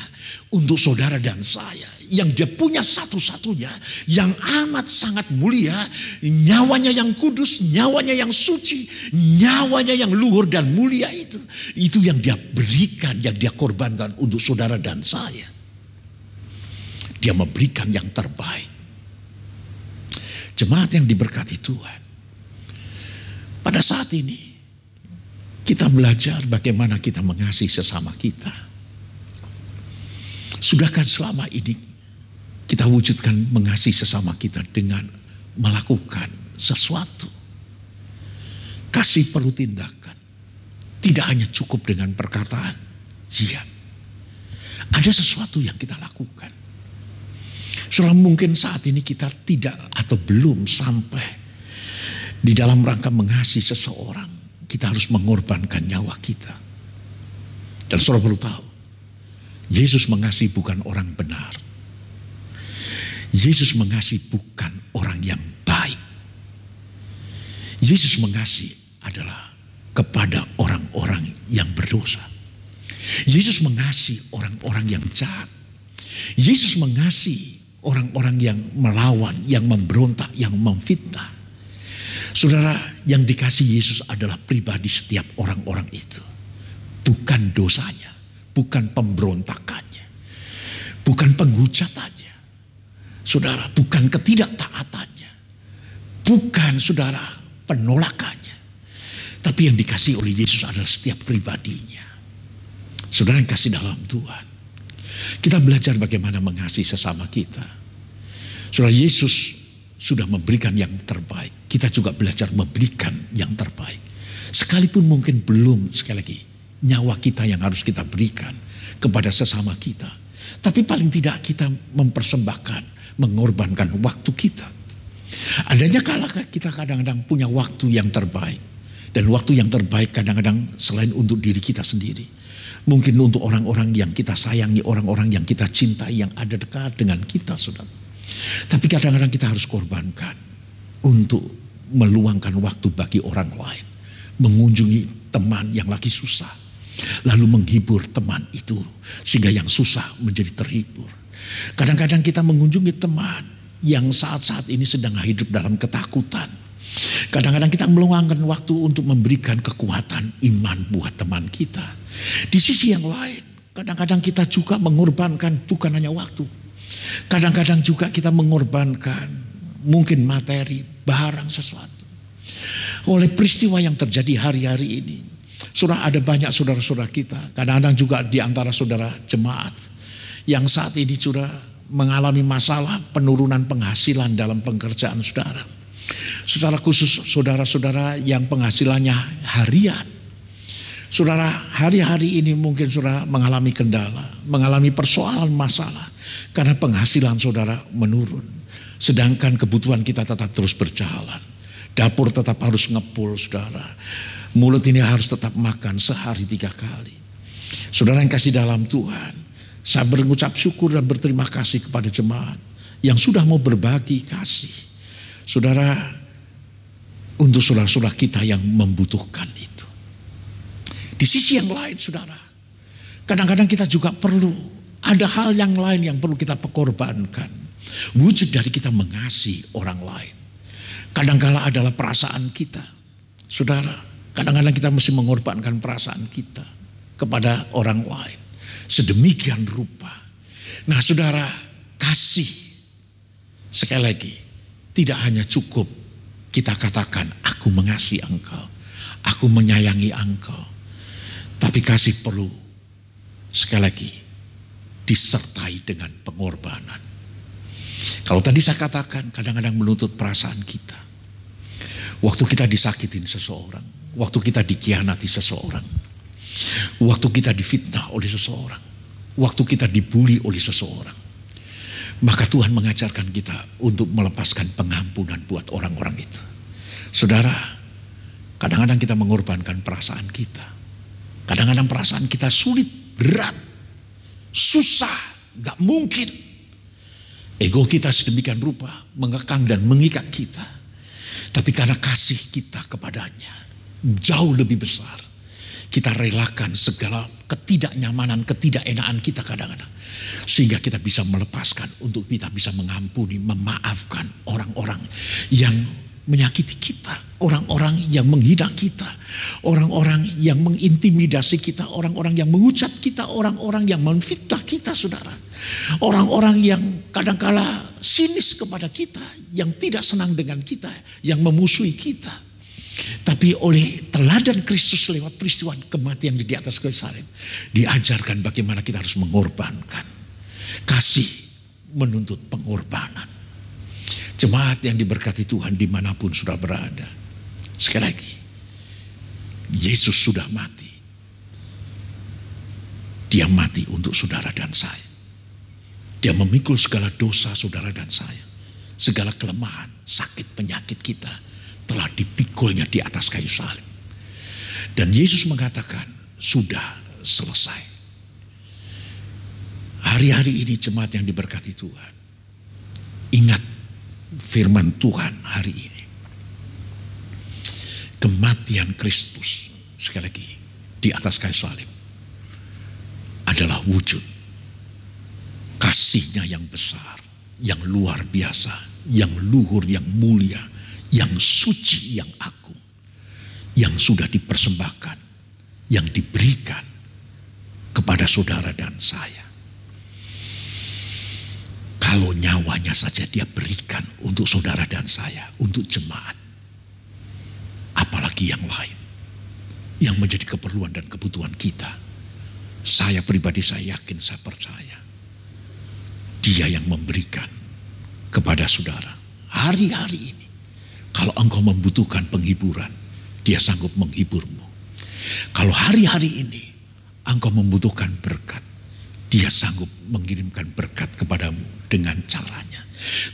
untuk saudara dan saya. Yang dia punya satu-satunya, yang amat sangat mulia, nyawanya yang kudus, nyawanya yang suci, nyawanya yang luhur dan mulia itu. Itu yang dia berikan, yang dia korbankan untuk saudara dan saya. Dia memberikan yang terbaik. Jemaat yang diberkati Tuhan. Pada saat ini, kita belajar bagaimana kita mengasihi sesama kita. Sudahkah selama ini kita wujudkan mengasihi sesama kita dengan melakukan sesuatu? Kasih perlu tindakan. Tidak hanya cukup dengan perkataan. Iya. Ada sesuatu yang kita lakukan. Saudara, mungkin saat ini kita tidak atau belum sampai di dalam rangka mengasihi seseorang. Kita harus mengorbankan nyawa kita. Dan saudara perlu tahu, Yesus mengasihi bukan orang benar. Yesus mengasihi bukan orang yang baik. Yesus mengasihi adalah kepada orang-orang yang berdosa. Yesus mengasihi orang-orang yang jahat. Yesus mengasihi orang-orang yang melawan, yang memberontak, yang memfitnah. Saudara, yang dikasihi Yesus adalah pribadi setiap orang-orang itu. Bukan dosanya, bukan pemberontakannya, bukan penghujatannya. Saudara, bukan ketidaktaatannya, bukan saudara penolakannya. Tapi yang dikasihi oleh Yesus adalah setiap pribadinya. Saudara yang kasih dalam Tuhan, kita belajar bagaimana mengasihi sesama kita. Saudara, Yesus sudah memberikan yang terbaik. Kita juga belajar memberikan yang terbaik. Sekalipun mungkin belum, sekali lagi, nyawa kita yang harus kita berikan kepada sesama kita. Tapi paling tidak kita mempersembahkan, mengorbankan waktu kita. Adanya kala kita kadang-kadang punya waktu yang terbaik. Dan waktu yang terbaik kadang-kadang selain untuk diri kita sendiri. Mungkin untuk orang-orang yang kita sayangi, orang-orang yang kita cintai, yang ada dekat dengan kita, saudara. Tapi kadang-kadang kita harus korbankan untuk meluangkan waktu bagi orang lain. Mengunjungi teman yang lagi susah. Lalu menghibur teman itu sehingga yang susah menjadi terhibur. Kadang-kadang kita mengunjungi teman yang saat-saat ini sedang hidup dalam ketakutan. Kadang-kadang kita meluangkan waktu untuk memberikan kekuatan iman buat teman kita. Di sisi yang lain, kadang-kadang kita juga mengorbankan bukan hanya waktu. Kadang-kadang juga kita mengorbankan mungkin materi, barang, sesuatu. Oleh peristiwa yang terjadi hari-hari ini, saudara, ada banyak saudara-saudara kita, kadang-kadang juga di antara saudara jemaat yang saat ini sudah mengalami masalah penurunan penghasilan dalam pekerjaan saudara. Secara khusus saudara-saudara yang penghasilannya harian. Saudara, hari-hari ini mungkin saudara mengalami kendala, mengalami persoalan masalah. Karena penghasilan saudara menurun. Sedangkan kebutuhan kita tetap terus berjalan. Dapur tetap harus ngepul saudara. Mulut ini harus tetap makan sehari 3 kali. Saudara yang kasih dalam Tuhan, saya berucap syukur dan berterima kasih kepada jemaat yang sudah mau berbagi kasih. Saudara, untuk saudara-saudara kita yang membutuhkan itu. Di sisi yang lain saudara, kadang-kadang kita juga perlu, ada hal yang lain yang perlu kita korbankan. Wujud dari kita mengasihi orang lain. Kadang-kala adalah perasaan kita. Saudara, kadang-kadang kita mesti mengorbankan perasaan kita kepada orang lain. Sedemikian rupa. Nah saudara, kasih Sekali lagi, tidak hanya cukup kita katakan, aku mengasihi engkau, aku menyayangi engkau. Tapi kasih perlu, sekali lagi, disertai dengan pengorbanan. Kalau tadi saya katakan, kadang-kadang menuntut perasaan kita. Waktu kita disakitin seseorang, waktu kita dikhianati seseorang, waktu kita difitnah oleh seseorang, waktu kita dibuli oleh seseorang, maka Tuhan mengajarkan kita untuk melepaskan pengampunan buat orang-orang itu. Saudara, kadang-kadang kita mengorbankan perasaan kita. Kadang-kadang perasaan kita sulit, berat, susah, gak mungkin. Ego kita sedemikian rupa mengekang dan mengikat kita. Tapi karena kasih kita kepadanya jauh lebih besar, kita relakan segala ketidaknyamanan, ketidakenaan kita kadang-kadang. Sehingga kita bisa melepaskan untuk kita bisa mengampuni, memaafkan orang-orang yang menyakiti kita, orang-orang yang menghina kita, orang-orang yang mengintimidasi kita, orang-orang yang mengucat kita, orang-orang yang memfitnah kita, saudara. Orang-orang yang kadangkala sinis kepada kita, yang tidak senang dengan kita, yang memusuhi kita. Tapi oleh teladan Kristus lewat peristiwa kematian di atas kayu salib, diajarkan bagaimana kita harus mengorbankan. Kasih menuntut pengorbanan. Jemaat yang diberkati Tuhan dimanapun sudah berada. Sekali lagi, Yesus sudah mati. Dia mati untuk saudara dan saya. Dia memikul segala dosa saudara dan saya. Segala kelemahan, sakit, penyakit kita telah dipikulnya di atas kayu salib. Dan Yesus mengatakan, sudah selesai. Hari-hari ini jemaat yang diberkati Tuhan, ingat firman Tuhan hari ini. Kematian Kristus, sekali lagi, di atas kayu salib adalah wujud kasihnya yang besar, yang luar biasa, yang luhur, yang mulia, yang suci, yang agung, yang sudah dipersembahkan, yang diberikan kepada saudara dan saya. Kalau nyawanya saja dia berikan untuk saudara dan saya, untuk jemaat, apalagi yang lain yang menjadi keperluan dan kebutuhan kita. Saya pribadi, saya yakin, saya percaya dia yang memberikan kepada saudara hari-hari ini. Kalau engkau membutuhkan penghiburan, dia sanggup menghiburmu. Kalau hari-hari ini engkau membutuhkan berkat, dia sanggup mengirimkan berkat kepadamu dengan caranya.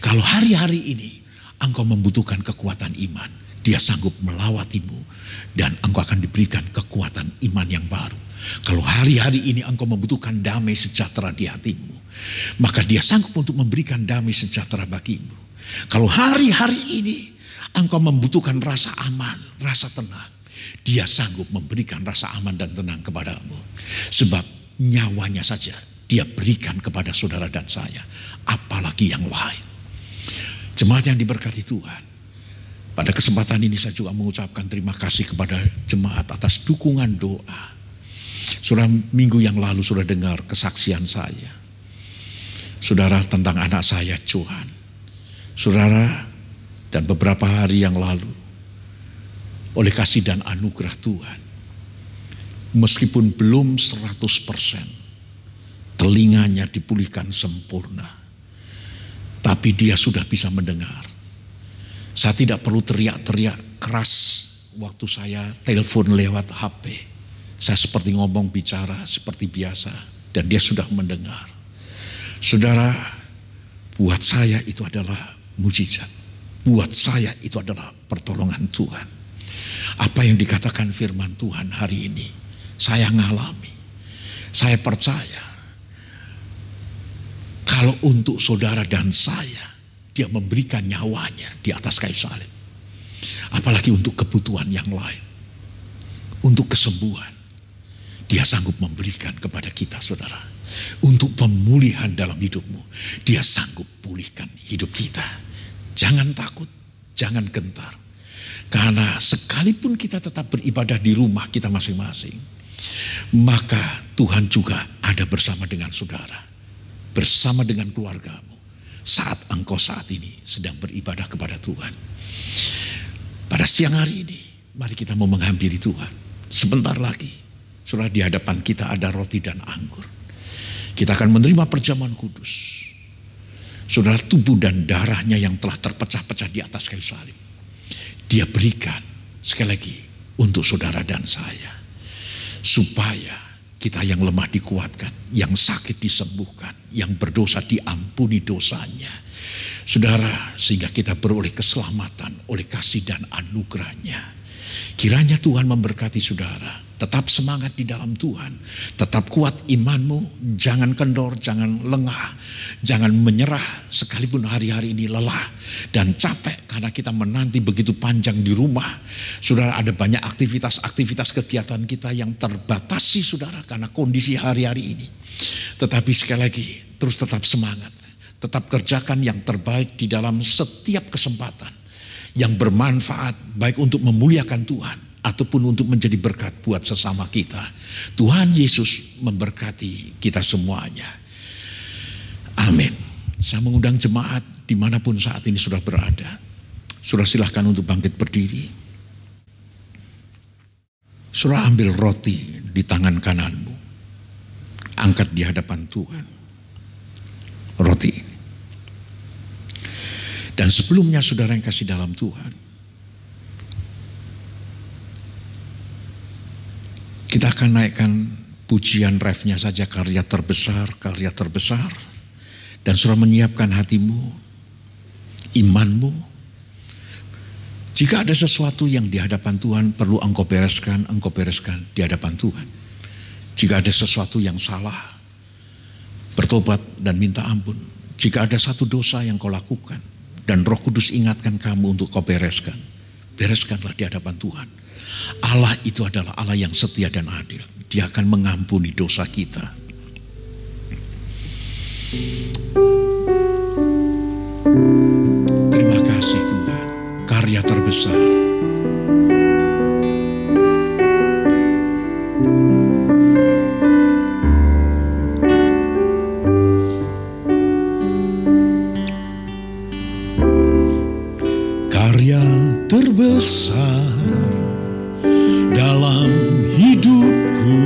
Kalau hari-hari ini engkau membutuhkan kekuatan iman, dia sanggup melawatimu dan engkau akan diberikan kekuatan iman yang baru. Kalau hari-hari ini engkau membutuhkan damai sejahtera di hatimu, maka dia sanggup untuk memberikan damai sejahtera bagimu. Kalau hari-hari ini engkau membutuhkan rasa aman, rasa tenang, dia sanggup memberikan rasa aman dan tenang kepadamu. Sebab nyawanya saja dia berikan kepada saudara dan saya, apalagi yang lain. Jemaat yang diberkati Tuhan, pada kesempatan ini saya juga mengucapkan terima kasih kepada jemaat atas dukungan doa. Saudara, minggu yang lalu sudah dengar kesaksian saya, saudara, tentang anak saya Johan. Saudara, dan beberapa hari yang lalu, oleh kasih dan anugerah Tuhan, meskipun belum 100%, telinganya dipulihkan sempurna, tapi dia sudah bisa mendengar. Saya tidak perlu teriak-teriak keras waktu saya telepon lewat HP. Saya seperti ngomong bicara seperti biasa, dan dia sudah mendengar. Saudara, buat saya itu adalah mujizat. Buat saya itu adalah pertolongan Tuhan. Apa yang dikatakan firman Tuhan hari ini, saya ngalami. Saya percaya, kalau untuk saudara dan saya, dia memberikan nyawanya di atas kayu salib. Apalagi untuk kebutuhan yang lain, untuk kesembuhan, dia sanggup memberikan kepada kita, saudara. Untuk pemulihan dalam hidupmu, dia sanggup pulihkan hidup kita. Jangan takut, jangan gentar. Karena sekalipun kita tetap beribadah di rumah kita masing-masing, maka Tuhan juga ada bersama dengan saudara, bersama dengan keluargamu, saat engkau saat ini sedang beribadah kepada Tuhan. Pada siang hari ini, mari kita mau menghampiri Tuhan. Sebentar lagi, saudara, di hadapan kita ada roti dan anggur. Kita akan menerima perjamuan kudus. Saudara, tubuh dan darahnya yang telah terpecah-pecah di atas kayu salib, Dia berikan sekali lagi untuk saudara dan saya. Supaya kita yang lemah dikuatkan, yang sakit disembuhkan, yang berdosa diampuni dosanya. Saudara, sehingga kita beroleh keselamatan oleh kasih dan anugerahnya. Kiranya Tuhan memberkati saudara. Tetap semangat di dalam Tuhan. Tetap kuat imanmu. Jangan kendor, jangan lengah. Jangan menyerah sekalipun hari-hari ini lelah dan capek karena kita menanti begitu panjang di rumah. Saudara, ada banyak aktivitas kegiatan kita yang terbatasi saudara karena kondisi hari-hari ini. Tetapi sekali lagi, terus tetap semangat. Tetap kerjakan yang terbaik di dalam setiap kesempatan yang bermanfaat baik untuk memuliakan Tuhan ataupun untuk menjadi berkat buat sesama kita. Tuhan Yesus memberkati kita semuanya. Amin. Saya mengundang jemaat dimanapun saat ini sudah berada. Sudah silahkan untuk bangkit berdiri. Sudah ambil roti di tangan kananmu. Angkat di hadapan Tuhan. Roti ini. Dan sebelumnya saudara yang kasih dalam Tuhan, kita akan naikkan pujian refnya saja, karya terbesar. Dan saudara menyiapkan hatimu, imanmu. Jika ada sesuatu yang di hadapan Tuhan perlu engkau bereskan di hadapan Tuhan. Jika ada sesuatu yang salah, bertobat dan minta ampun. Jika ada satu dosa yang kau lakukan, dan Roh Kudus ingatkan kamu untuk kau bereskan. Bereskanlah di hadapan Tuhan. Allah itu adalah Allah yang setia dan adil. Dia akan mengampuni dosa kita. Terima kasih Tuhan. Karya terbesar. Terbesar dalam hidupku,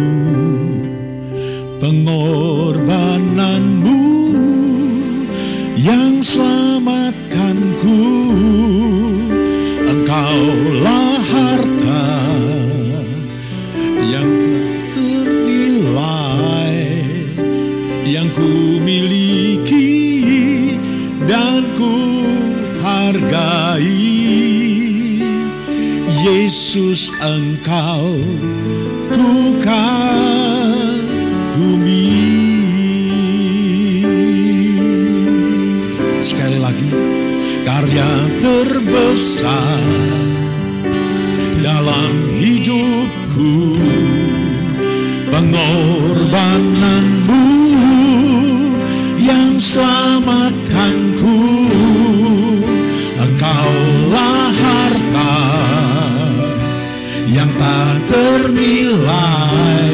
pengorbananmu yang selamatkanku. Engkaulah harta yang ternilai yang ku miliki dan ku hargai. Yesus, Engkau ku kagumi. Sekali lagi, karya terbesar dalam hidupku, pengorbananmu yang selamatkanku. Engkaulah harta yang tak ternilai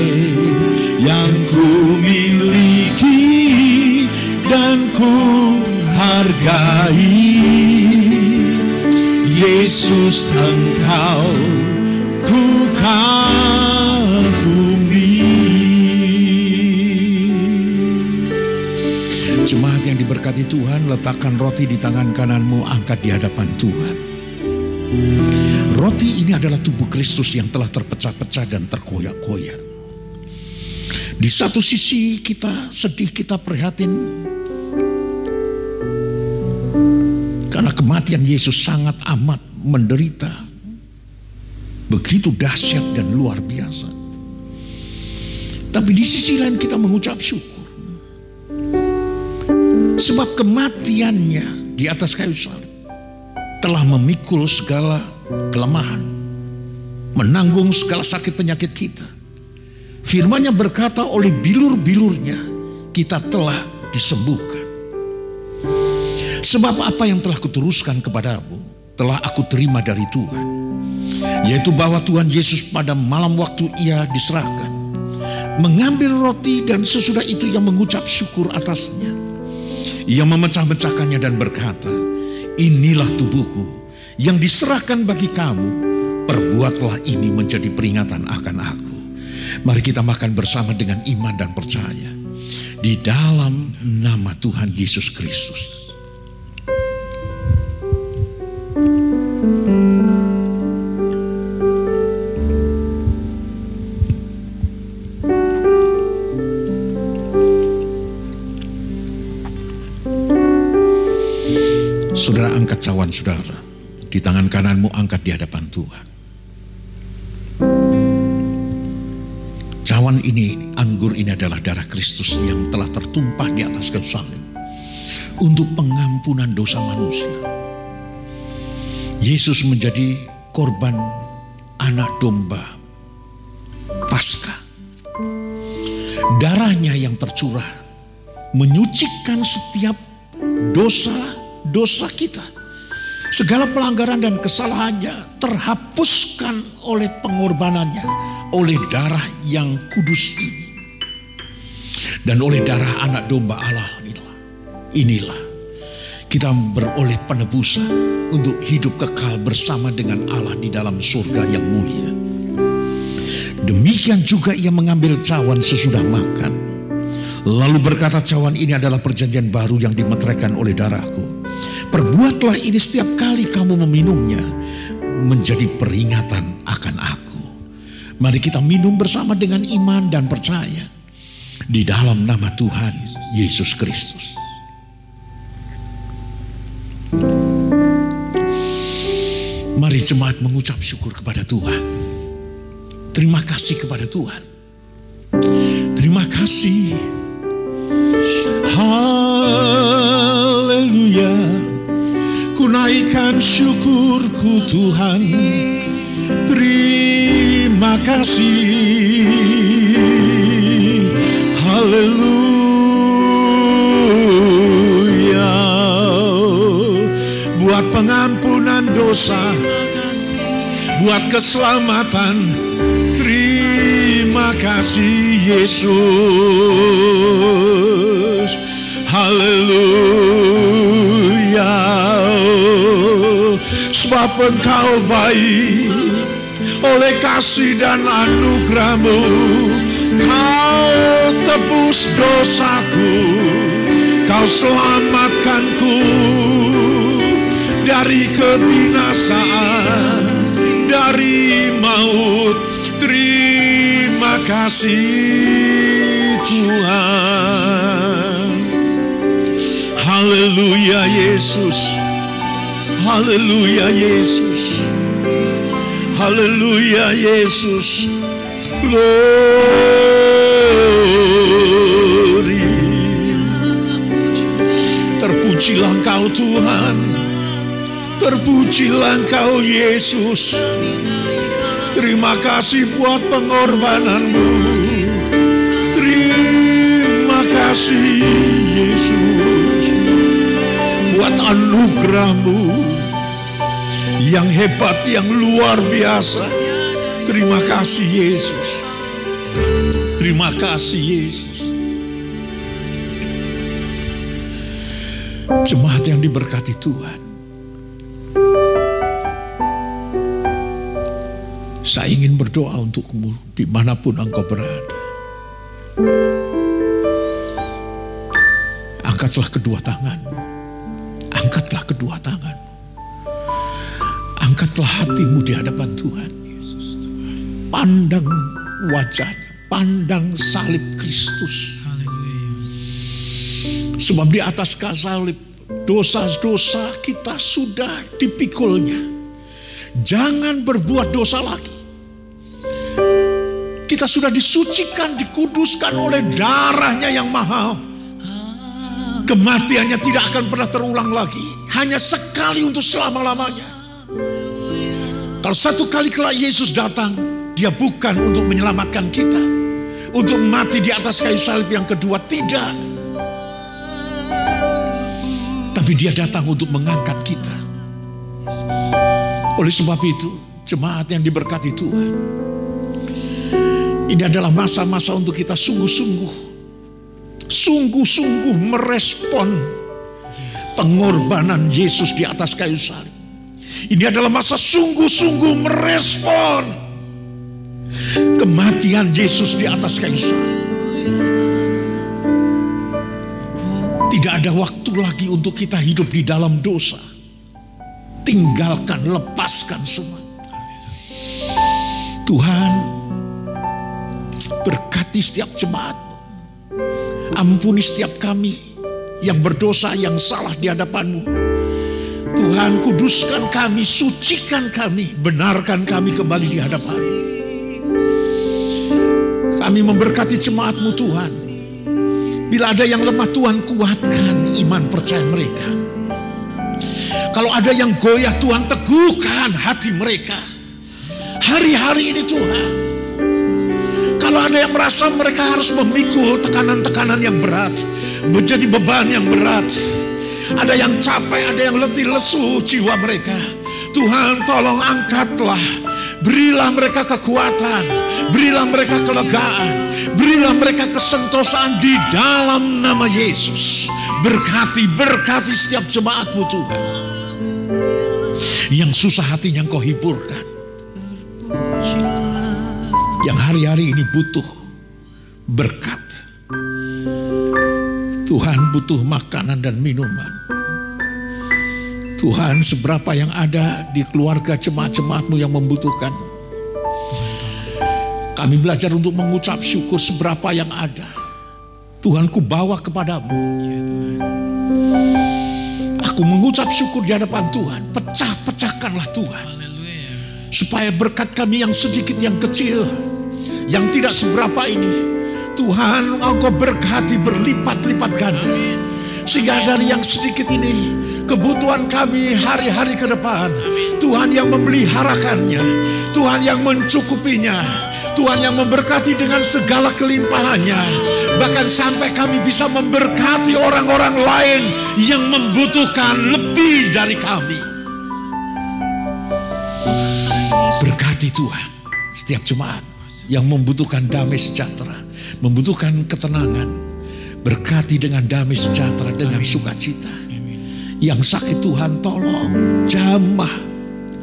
yang ku miliki dan ku hargai. Yesus, Engkau ku kagumi. Jemaat yang diberkati Tuhan, letakkan roti di tangan kananmu, angkat di hadapan Tuhan. Roti ini adalah tubuh Kristus yang telah terpecah-pecah dan terkoyak-koyak. Di satu sisi kita sedih, kita prihatin karena kematian Yesus sangat amat menderita, begitu dahsyat dan luar biasa. Tapi di sisi lain kita mengucap syukur, sebab kematiannya di atas kayu salib telah memikul segala kelemahan, menanggung segala sakit penyakit kita. Firman-Nya berkata, oleh bilur-bilurnya kita telah disembuhkan. Sebab apa yang telah kuteruskan kepadamu telah aku terima dari Tuhan, yaitu bahwa Tuhan Yesus pada malam waktu Ia diserahkan, mengambil roti dan sesudah itu Ia mengucap syukur atasnya. Ia memecah-mecahkannya dan berkata, inilah tubuhku yang diserahkan bagi kamu, perbuatlah ini menjadi peringatan akan aku. Mari kita makan bersama dengan iman dan percaya di dalam nama Tuhan Yesus Kristus. Saudara, angkat cawan saudara. Di tangan kananmu angkat di hadapan Tuhan. Cawan ini, anggur ini adalah darah Kristus yang telah tertumpah di atas kayu salib untuk pengampunan dosa manusia. Yesus menjadi korban anak domba Paskah. Darahnya yang tercurah menyucikan setiap dosa kita. Segala pelanggaran dan kesalahannya terhapuskan oleh pengorbanannya, oleh darah yang kudus ini. Dan oleh darah anak domba Allah inilah kita beroleh penebusan untuk hidup kekal bersama dengan Allah di dalam surga yang mulia. Demikian juga ia mengambil cawan sesudah makan, lalu berkata, cawan ini adalah perjanjian baru yang dimeteraikan oleh darahku. Perbuatlah ini setiap kali kamu meminumnya menjadi peringatan akan aku. Mari kita minum bersama dengan iman dan percaya di dalam nama Tuhan Yesus Kristus. Mari jemaat mengucap syukur kepada Tuhan. Terima kasih kepada Tuhan. Terima kasih. Haleluya. Ku naikkan syukurku Tuhan. Terima kasih. Haleluya. Buat pengampunan dosa, buat keselamatan. Terima kasih Yesus. Haleluya. Sebab Engkau baik, oleh kasih dan anugerah-Mu Kau tebus dosaku, Kau selamatkanku dari kebinasaan, dari maut. Terima kasih Tuhan. Haleluya Yesus. Haleluya Yesus. Haleluya Yesus. Glory. Terpujilah Engkau Tuhan. Terpujilah Engkau Yesus. Terima kasih buat pengorbanan-Mu. Terima kasih Yesus buat anugerah-Mu yang hebat, yang luar biasa. Terima kasih Yesus. Terima kasih Yesus. Jemaat yang diberkati Tuhan, saya ingin berdoa untukmu dimanapun engkau berada. Angkatlah kedua tanganmu. Angkatlah kedua tanganmu. Angkatlah hatimu di hadapan Tuhan. Pandang wajahnya. Pandang salib Kristus. Sebab di atas kayu salib dosa-dosa kita sudah dipikulnya. Jangan berbuat dosa lagi. Kita sudah disucikan, dikuduskan oleh darahnya yang mahal. Kematiannya tidak akan pernah terulang lagi. Hanya sekali untuk selama-lamanya. Kalau satu kali kelak Yesus datang, dia bukan untuk menyelamatkan kita, untuk mati di atas kayu salib yang kedua, tidak. Tapi dia datang untuk mengangkat kita. Oleh sebab itu, jemaat yang diberkati Tuhan, ini adalah masa-masa untuk kita sungguh-sungguh sungguh-sungguh merespon pengorbanan Yesus di atas kayu salib. Ini adalah masa sungguh-sungguh merespon kematian Yesus di atas kayu salib. Tidak ada waktu lagi untuk kita hidup di dalam dosa. Tinggalkan, lepaskan semua. Tuhan, berkati setiap jemaat-Mu. Ampuni setiap kami yang berdosa, yang salah di hadapan-Mu. Tuhan, kuduskan kami, sucikan kami, benarkan kami kembali di hadapan-Mu. Kami memberkati jemaat-Mu Tuhan. Bila ada yang lemah, Tuhan kuatkan iman percaya mereka. Kalau ada yang goyah, Tuhan teguhkan hati mereka. Hari-hari ini Tuhan, kalau ada yang merasa mereka harus memikul tekanan-tekanan yang berat, menjadi beban yang berat, ada yang capek, ada yang letih lesu jiwa mereka, Tuhan tolong angkatlah, berilah mereka kekuatan, berilah mereka kelegaan, berilah mereka kesentosaan di dalam nama Yesus. Berkati setiap jemaat-Mu Tuhan, yang susah hatinya Engkau hiburkan, yang hari-hari ini butuh berkat. Tuhan butuh makanan dan minuman. Tuhan, seberapa yang ada di keluarga jemaat-jemaat-Mu yang membutuhkan, kami belajar untuk mengucap syukur seberapa yang ada. Tuhan, ku bawa kepadamu. Aku mengucap syukur di hadapan Tuhan. Pecah-pecahkanlah Tuhan. Supaya berkat kami yang sedikit, yang kecil, yang tidak seberapa ini, Tuhan, Engkau berkati berlipat-lipat ganda. Sehingga dari yang sedikit ini, kebutuhan kami hari-hari ke depan, Tuhan yang memeliharakannya, Tuhan yang mencukupinya, Tuhan yang memberkati dengan segala kelimpahannya. Bahkan sampai kami bisa memberkati orang-orang lain yang membutuhkan lebih dari kami. Berkati Tuhan setiap jemaat yang membutuhkan damai sejahtera, membutuhkan ketenangan. Berkati dengan damai sejahtera, dengan sukacita. Yang sakit Tuhan tolong jamah,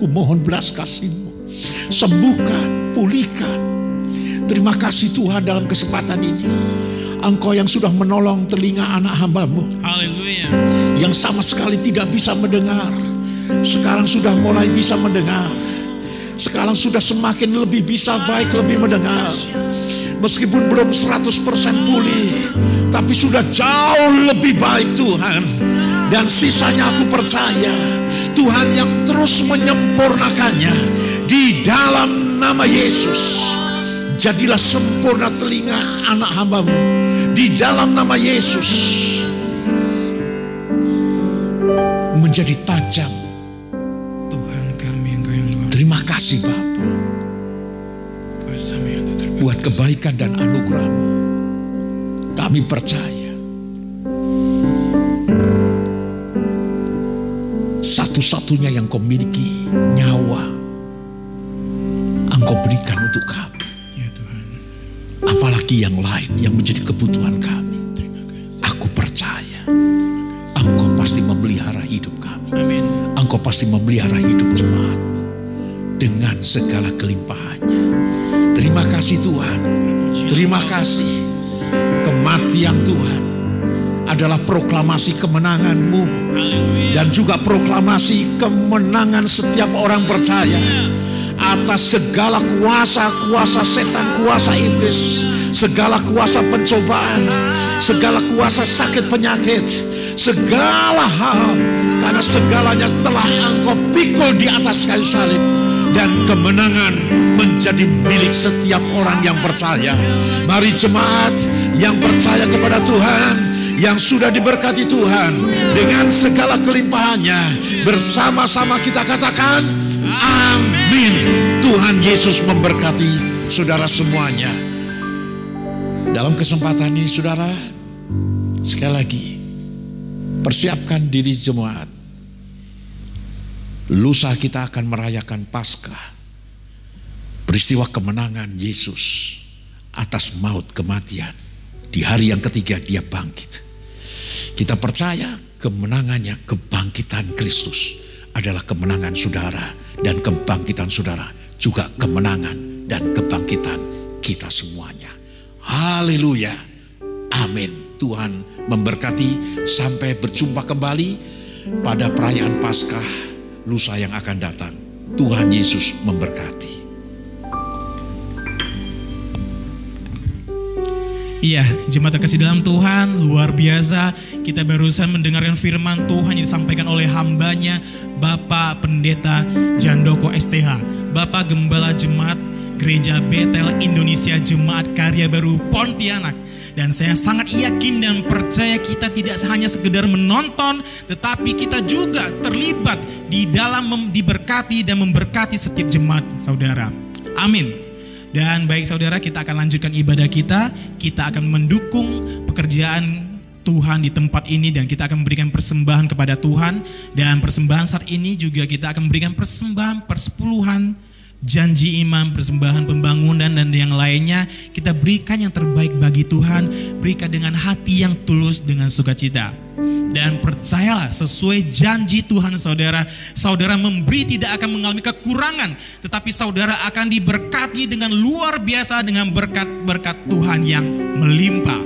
ku mohon belas kasih-Mu, sembuhkan, pulihkan. Terima kasih Tuhan dalam kesempatan ini. Engkau yang sudah menolong telinga anak hamba-Mu, haleluya, yang sama sekali tidak bisa mendengar, sekarang sudah mulai bisa mendengar. Sekarang sudah semakin lebih bisa baik, lebih mendengar. Meskipun belum 100% pulih, tapi sudah jauh lebih baik Tuhan. Dan sisanya aku percaya Tuhan yang terus menyempurnakannya di dalam nama Yesus. Jadilah sempurna telinga anak hamba-Mu di dalam nama Yesus. Menjadi tajam. Tuhan kami, Engkau yang luar biasa. Terima kasih Bapa buat kebaikan dan anugerah-Mu. Kami percaya satu-satunya yang Kau miliki, nyawa, Engkau berikan untuk kami. Ya Tuhan. Apalagi yang lain yang menjadi kebutuhan kami. Aku percaya Engkau pasti memelihara hidup kami. Amin. Engkau pasti memelihara hidup jemaat-Mu dengan segala kelimpahannya. Terima kasih Tuhan. Terima kasih. Kematian Tuhan adalah proklamasi kemenangan-Mu, dan juga proklamasi kemenangan setiap orang percaya atas segala kuasa-kuasa setan, kuasa iblis, segala kuasa pencobaan, segala kuasa sakit penyakit, segala hal, karena segalanya telah Engkau pikul di atas kayu salib. Dan kemenangan menjadi milik setiap orang yang percaya. Mari jemaat yang percaya kepada Tuhan, yang sudah diberkati Tuhan dengan segala kelimpahannya, bersama-sama kita katakan amin. Tuhan Yesus memberkati saudara semuanya. Dalam kesempatan ini saudara, sekali lagi persiapkan diri jemaat. Lusa kita akan merayakan Paskah, peristiwa kemenangan Yesus atas maut kematian. Di hari yang ketiga dia bangkit. Kita percaya kemenangannya, kebangkitan Kristus adalah kemenangan saudara, dan kebangkitan saudara juga kemenangan dan kebangkitan kita semuanya. Haleluya. Amin. Tuhan memberkati. Sampai berjumpa kembali pada perayaan Paskah lusa yang akan datang. Tuhan Yesus memberkati. Iya, jemaat terkasih dalam Tuhan, luar biasa. Kita barusan mendengarkan firman Tuhan yang disampaikan oleh hambanya, Bapak Pendeta Jandoko STH, Bapak Gembala Jemaat Gereja Betel Indonesia Jemaat Karya Baru Pontianak. Dan saya sangat yakin dan percaya kita tidak hanya sekedar menonton, tetapi kita juga terlibat di dalam diberkati dan memberkati setiap jemaat saudara. Amin. Dan baik saudara, kita akan lanjutkan ibadah kita. Kita akan mendukung pekerjaan Tuhan di tempat ini, dan kita akan memberikan persembahan kepada Tuhan. Dan persembahan saat ini juga kita akan memberikan persembahan persepuluhan, janji imam, persembahan pembangunan, dan yang lainnya. Kita berikan yang terbaik bagi Tuhan, berikan dengan hati yang tulus, dengan sukacita. Dan percayalah, sesuai janji Tuhan saudara, saudara memberi tidak akan mengalami kekurangan, tetapi saudara akan diberkati dengan luar biasa, dengan berkat-berkat Tuhan yang melimpah.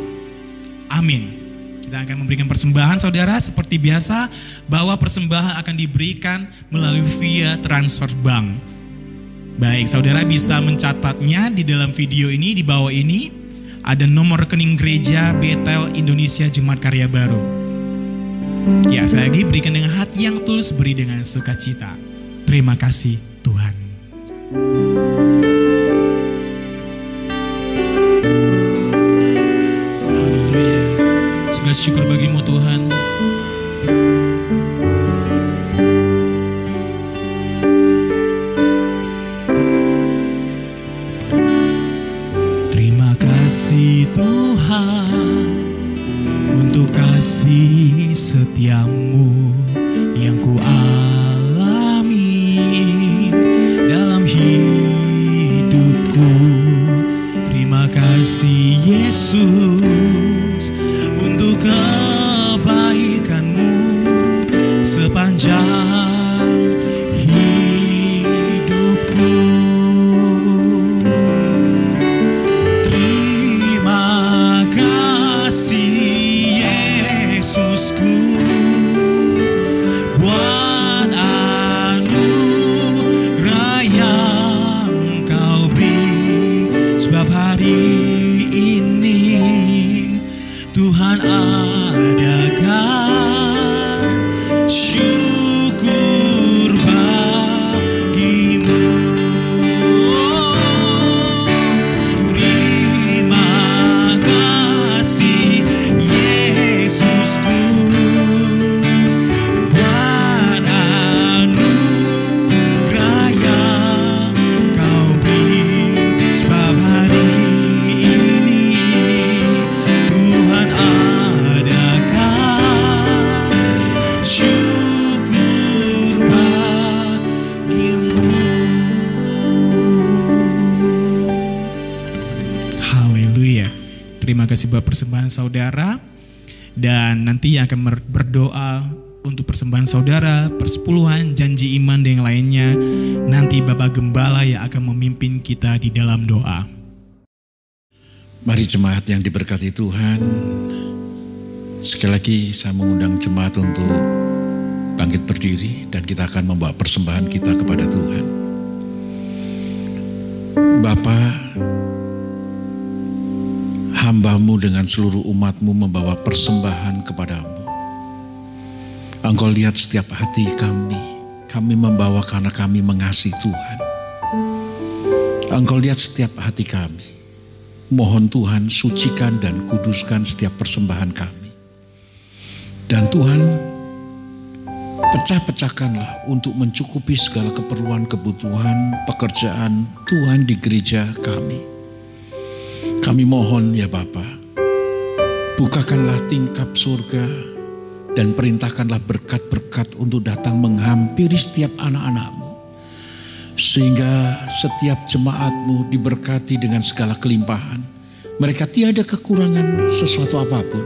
Amin. Kita akan memberikan persembahan saudara seperti biasa, bahwa persembahan akan diberikan melalui via transfer bank. Baik, saudara bisa mencatatnya di dalam video ini. Di bawah ini ada nomor rekening Gereja Betel Indonesia Jemaat Karya Baru. Ya, saya lagi berikan dengan hati yang tulus, beri dengan sukacita. Terima kasih Tuhan. Haleluya. Segala syukur bagimu Tuhan. Terima kasih Tuhan untuk kasih setiamu yang ku alami dalam hidupku. Terima kasih Yesus untuk kebaikanmu sepanjang hidupku. Terima kasih Yesusku buat anugerah yang Kau beri, sebab hari ini Tuhan adakan syukur bagimu. Terima kasih Yesusku buat anugerah yang Kau beri, sebab hari ini Tuhan adakan syukur bagimu. Haleluya. Terima kasih buat persembahan saudara. Dan nanti yang akan berdoa untuk persembahan saudara, persepuluhan, janji iman, dan yang lainnya, nanti Bapak Gembala yang akan memimpin kita di dalam doa. Mari jemaat yang diberkati Tuhan, sekali lagi saya mengundang jemaat untuk bangkit berdiri, dan kita akan membawa persembahan kita kepada Tuhan. Bapa, hamba-Mu dengan seluruh umat-Mu membawa persembahan kepadamu. Engkau lihat setiap hati kami membawa karena kami mengasihi Tuhan. Engkau lihat setiap hati kami. Mohon Tuhan sucikan dan kuduskan setiap persembahan kami. Dan Tuhan, pecah-pecahkanlah untuk mencukupi segala keperluan, kebutuhan, pekerjaan Tuhan di gereja kami. Kami mohon ya Bapa, bukakanlah tingkap surga dan perintahkanlah berkat-berkat untuk datang menghampiri setiap anak-anak-Mu. Sehingga setiap jemaat-Mu diberkati dengan segala kelimpahan, Mereka tiada kekurangan sesuatu apapun.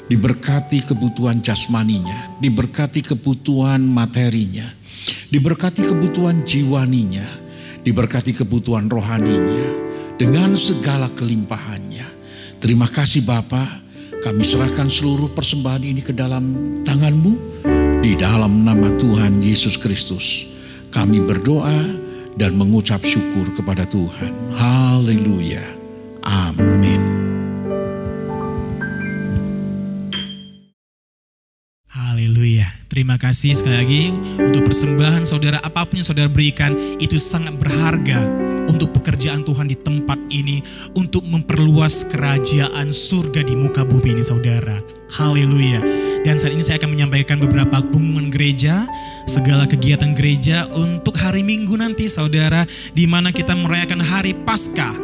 Diberkati kebutuhan jasmaninya, diberkati kebutuhan materinya, diberkati kebutuhan jiwaninya, diberkati kebutuhan rohaninya, dengan segala kelimpahannya. Terima kasih Bapa, kami serahkan seluruh persembahan ini ke dalam tangan-Mu. Di dalam nama Tuhan Yesus Kristus, kami berdoa dan mengucap syukur kepada Tuhan. Haleluya. Amin. Haleluya. Terima kasih sekali lagi untuk persembahan saudara, apapun yang saudara berikan itu sangat berharga untuk pekerjaan Tuhan di tempat ini, untuk memperluas kerajaan surga di muka bumi ini saudara. Haleluya. Dan saat ini saya akan menyampaikan beberapa pengumuman gereja, segala kegiatan gereja untuk hari Minggu nanti saudara, di mana kita merayakan hari Paskah,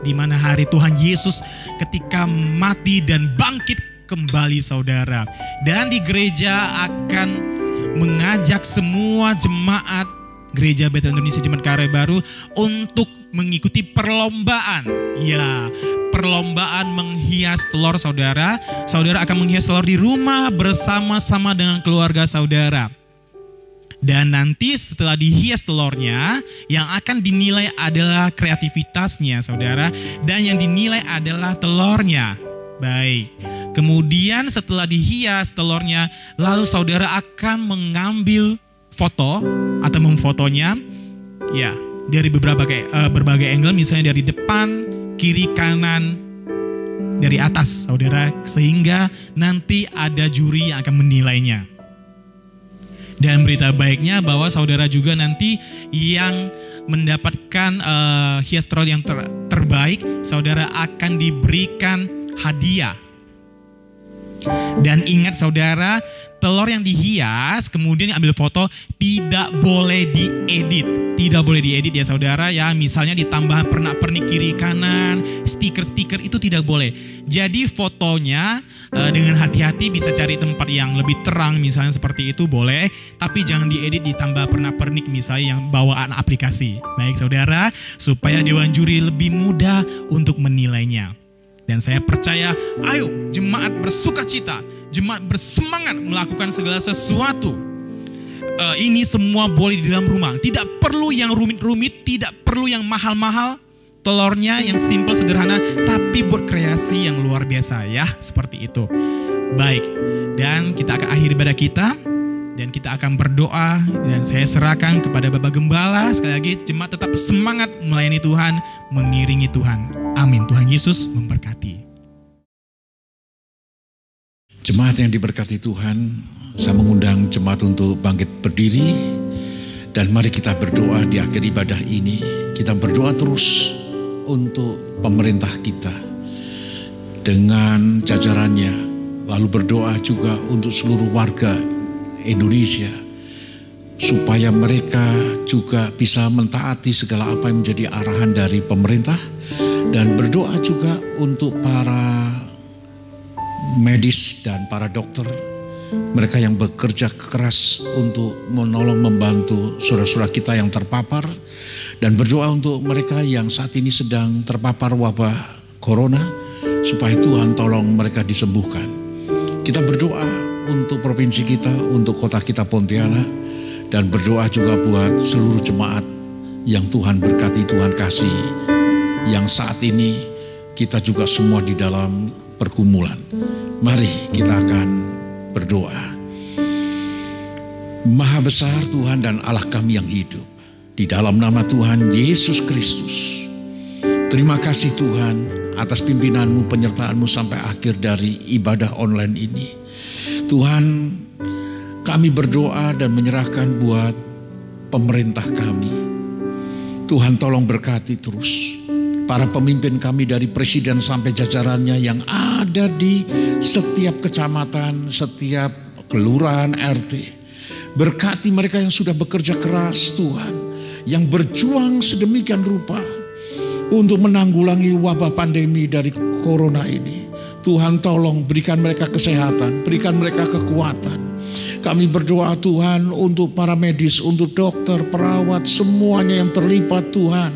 di mana hari Tuhan Yesus ketika mati dan bangkit kembali saudara. Dan di gereja akan mengajak semua jemaat Gereja Betel Indonesia Jemaat Karya Baru untuk mengikuti perlombaan. Ya, perlombaan menghias telur saudara. Saudara akan menghias telur di rumah bersama-sama dengan keluarga saudara. Dan nanti setelah dihias telurnya, yang akan dinilai adalah kreativitasnya saudara. Dan yang dinilai adalah telurnya. Baik. Kemudian setelah dihias telurnya, lalu saudara akan mengambil foto atau memfotonya ya dari berbagai angle, misalnya dari depan, kiri, kanan, dari atas saudara, sehingga nanti ada juri yang akan menilainya. Dan berita baiknya bahwa saudara juga nanti yang mendapatkan hias telur yang terbaik, saudara akan diberikan hadiah. Dan ingat saudara, telur yang dihias kemudian ambil foto tidak boleh diedit. Tidak boleh diedit ya saudara ya. Misalnya ditambah pernak-pernik kiri kanan, stiker-stiker itu tidak boleh. Jadi fotonya dengan hati-hati, bisa cari tempat yang lebih terang misalnya seperti itu boleh. Tapi jangan diedit ditambah pernak-pernik misalnya yang bawaan aplikasi. Baik saudara, supaya dewan juri lebih mudah untuk menilainya. Dan saya percaya, ayo jemaat bersukacita, jemaat bersemangat melakukan segala sesuatu. Ini semua boleh di dalam rumah. Tidak perlu yang rumit-rumit, tidak perlu yang mahal-mahal. Telurnya yang simple, sederhana, tapi buat kreasi yang luar biasa ya, seperti itu. Baik, dan kita akan akhiri ibadah kita. Dan kita akan berdoa, dan saya serahkan kepada Bapak Gembala. Sekali lagi jemaat tetap semangat melayani Tuhan, mengiringi Tuhan. Amin. Tuhan Yesus memberkati. Jemaat yang diberkati Tuhan, saya mengundang jemaat untuk bangkit berdiri. Dan mari kita berdoa di akhir ibadah ini. Kita berdoa terus untuk pemerintah kita dengan jajarannya. Lalu berdoa juga untuk seluruh warga Indonesia, supaya mereka juga bisa mentaati segala apa yang menjadi arahan dari pemerintah. Dan berdoa juga untuk para medis dan para dokter, mereka yang bekerja keras untuk menolong membantu saudara-saudara kita yang terpapar. Dan berdoa untuk mereka yang saat ini sedang terpapar wabah corona, supaya Tuhan tolong mereka disembuhkan. Kita berdoa untuk provinsi kita, untuk kota kita Pontianak, dan berdoa juga buat seluruh jemaat yang Tuhan berkati, Tuhan kasih, yang saat ini kita juga semua di dalam pergumulan. Mari kita akan berdoa. Maha besar Tuhan dan Allah kami yang hidup, di dalam nama Tuhan Yesus Kristus, terima kasih Tuhan atas pimpinan-Mu, penyertaan-Mu sampai akhir dari ibadah online ini. Tuhan, kami berdoa dan menyerahkan buat pemerintah kami. Tuhan tolong berkati terus para pemimpin kami dari presiden sampai jajarannya yang ada di setiap kecamatan, setiap kelurahan, RT. Berkati mereka yang sudah bekerja keras Tuhan, yang berjuang sedemikian rupa untuk menanggulangi wabah pandemi dari corona ini. Tuhan tolong berikan mereka kesehatan, berikan mereka kekuatan. Kami berdoa Tuhan untuk para medis, untuk dokter, perawat, semuanya yang terlibat Tuhan,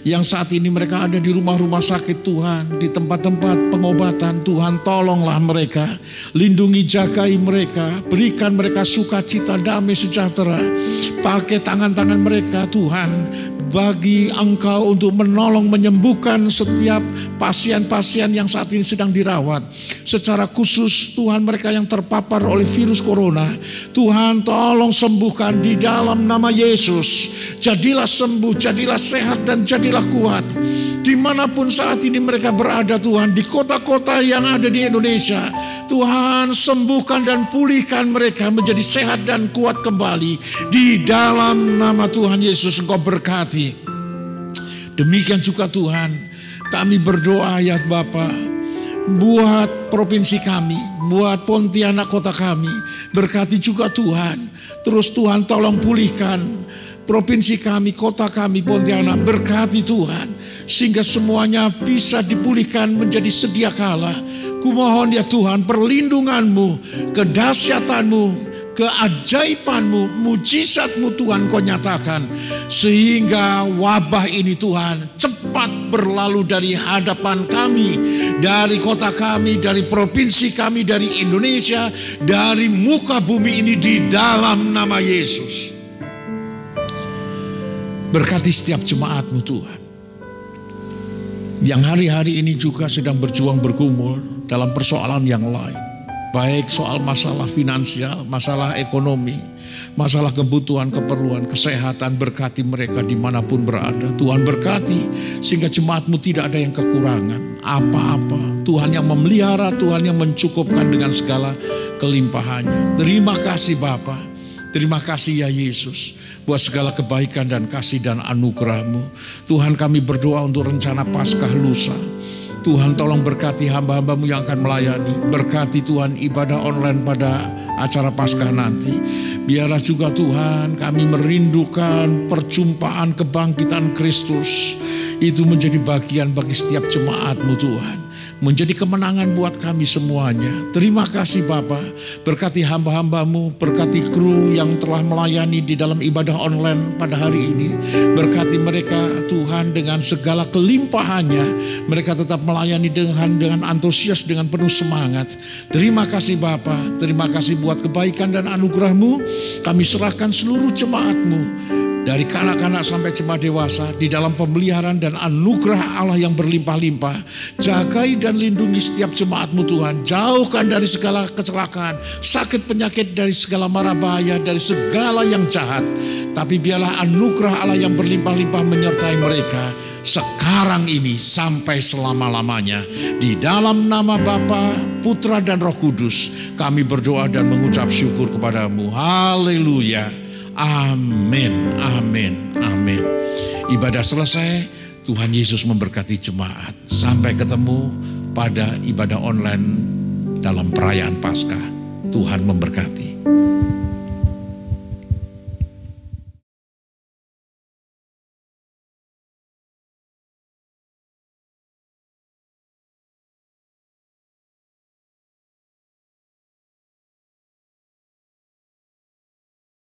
Yang saat ini mereka ada di rumah-rumah sakit Tuhan, di tempat-tempat pengobatan Tuhan, tolonglah mereka. Lindungi, jagai mereka, berikan mereka sukacita, damai, sejahtera. Pakai tangan-tangan mereka Tuhan, bagi Engkau untuk menolong, menyembuhkan setiap pasien-pasien yang saat ini sedang dirawat. Secara khusus Tuhan, mereka yang terpapar oleh virus corona, Tuhan tolong sembuhkan di dalam nama Yesus. Jadilah sembuh, jadilah sehat, dan jadilah kuat. Dimanapun saat ini mereka berada Tuhan, di kota-kota yang ada di Indonesia, Tuhan sembuhkan dan pulihkan mereka menjadi sehat dan kuat kembali. Di dalam nama Tuhan Yesus Engkau berkati. Demikian juga Tuhan, kami berdoa ya Bapa, buat provinsi kami, buat Pontianak kota kami. Berkati juga Tuhan. Terus Tuhan tolong pulihkan provinsi kami, kota kami Pontianak. Berkati Tuhan, sehingga semuanya bisa dipulihkan menjadi sedia kala. Kumohon ya Tuhan, perlindungan-Mu, kedahsyatan-Mu, keajaiban-Mu, mujizat-Mu Tuhan Kau nyatakan. Sehingga wabah ini Tuhan cepat berlalu dari hadapan kami, dari kota kami, dari provinsi kami, dari Indonesia, dari muka bumi ini di dalam nama Yesus. Berkati setiap jemaat-Mu Tuhan, yang hari-hari ini juga sedang berjuang bergumul dalam persoalan yang lain. Baik soal masalah finansial, masalah ekonomi, masalah kebutuhan, keperluan, kesehatan. Berkati mereka dimanapun berada. Tuhan berkati sehingga jemaat-Mu tidak ada yang kekurangan apa-apa. Tuhan yang memelihara, Tuhan yang mencukupkan dengan segala kelimpahannya. Terima kasih Bapa. Terima kasih ya Yesus, buat segala kebaikan dan kasih dan anugerah-Mu. Tuhan, kami berdoa untuk rencana Paskah lusa. Tuhan tolong berkati hamba-hamba-Mu yang akan melayani. Berkati Tuhan ibadah online pada acara Paskah nanti. Biarlah juga Tuhan kami merindukan perjumpaan kebangkitan Kristus. Itu menjadi bagian bagi setiap jemaat-Mu Tuhan. Menjadi kemenangan buat kami semuanya. Terima kasih Bapa. Berkati hamba-hamba-Mu, berkati kru yang telah melayani di dalam ibadah online pada hari ini. Berkati mereka Tuhan dengan segala kelimpahannya. Mereka tetap melayani dengan antusias, dengan penuh semangat. Terima kasih Bapa. Terima kasih buat kebaikan dan anugerah-Mu. Kami serahkan seluruh jemaat-Mu, dari kanak-kanak sampai jemaat dewasa, di dalam pemeliharaan dan anugerah Allah yang berlimpah-limpah. Jagai dan lindungi setiap jemaat-Mu Tuhan. Jauhkan dari segala kecelakaan, sakit penyakit, dari segala mara bahaya, dari segala yang jahat. Tapi biarlah anugerah Allah yang berlimpah-limpah menyertai mereka sekarang ini sampai selama-lamanya. Di dalam nama Bapa, Putra dan Roh Kudus, kami berdoa dan mengucap syukur kepada-Mu. Haleluya. Amin, amin, amin. Ibadah selesai, Tuhan Yesus memberkati jemaat. Sampai ketemu pada ibadah online dalam perayaan Paskah. Tuhan memberkati.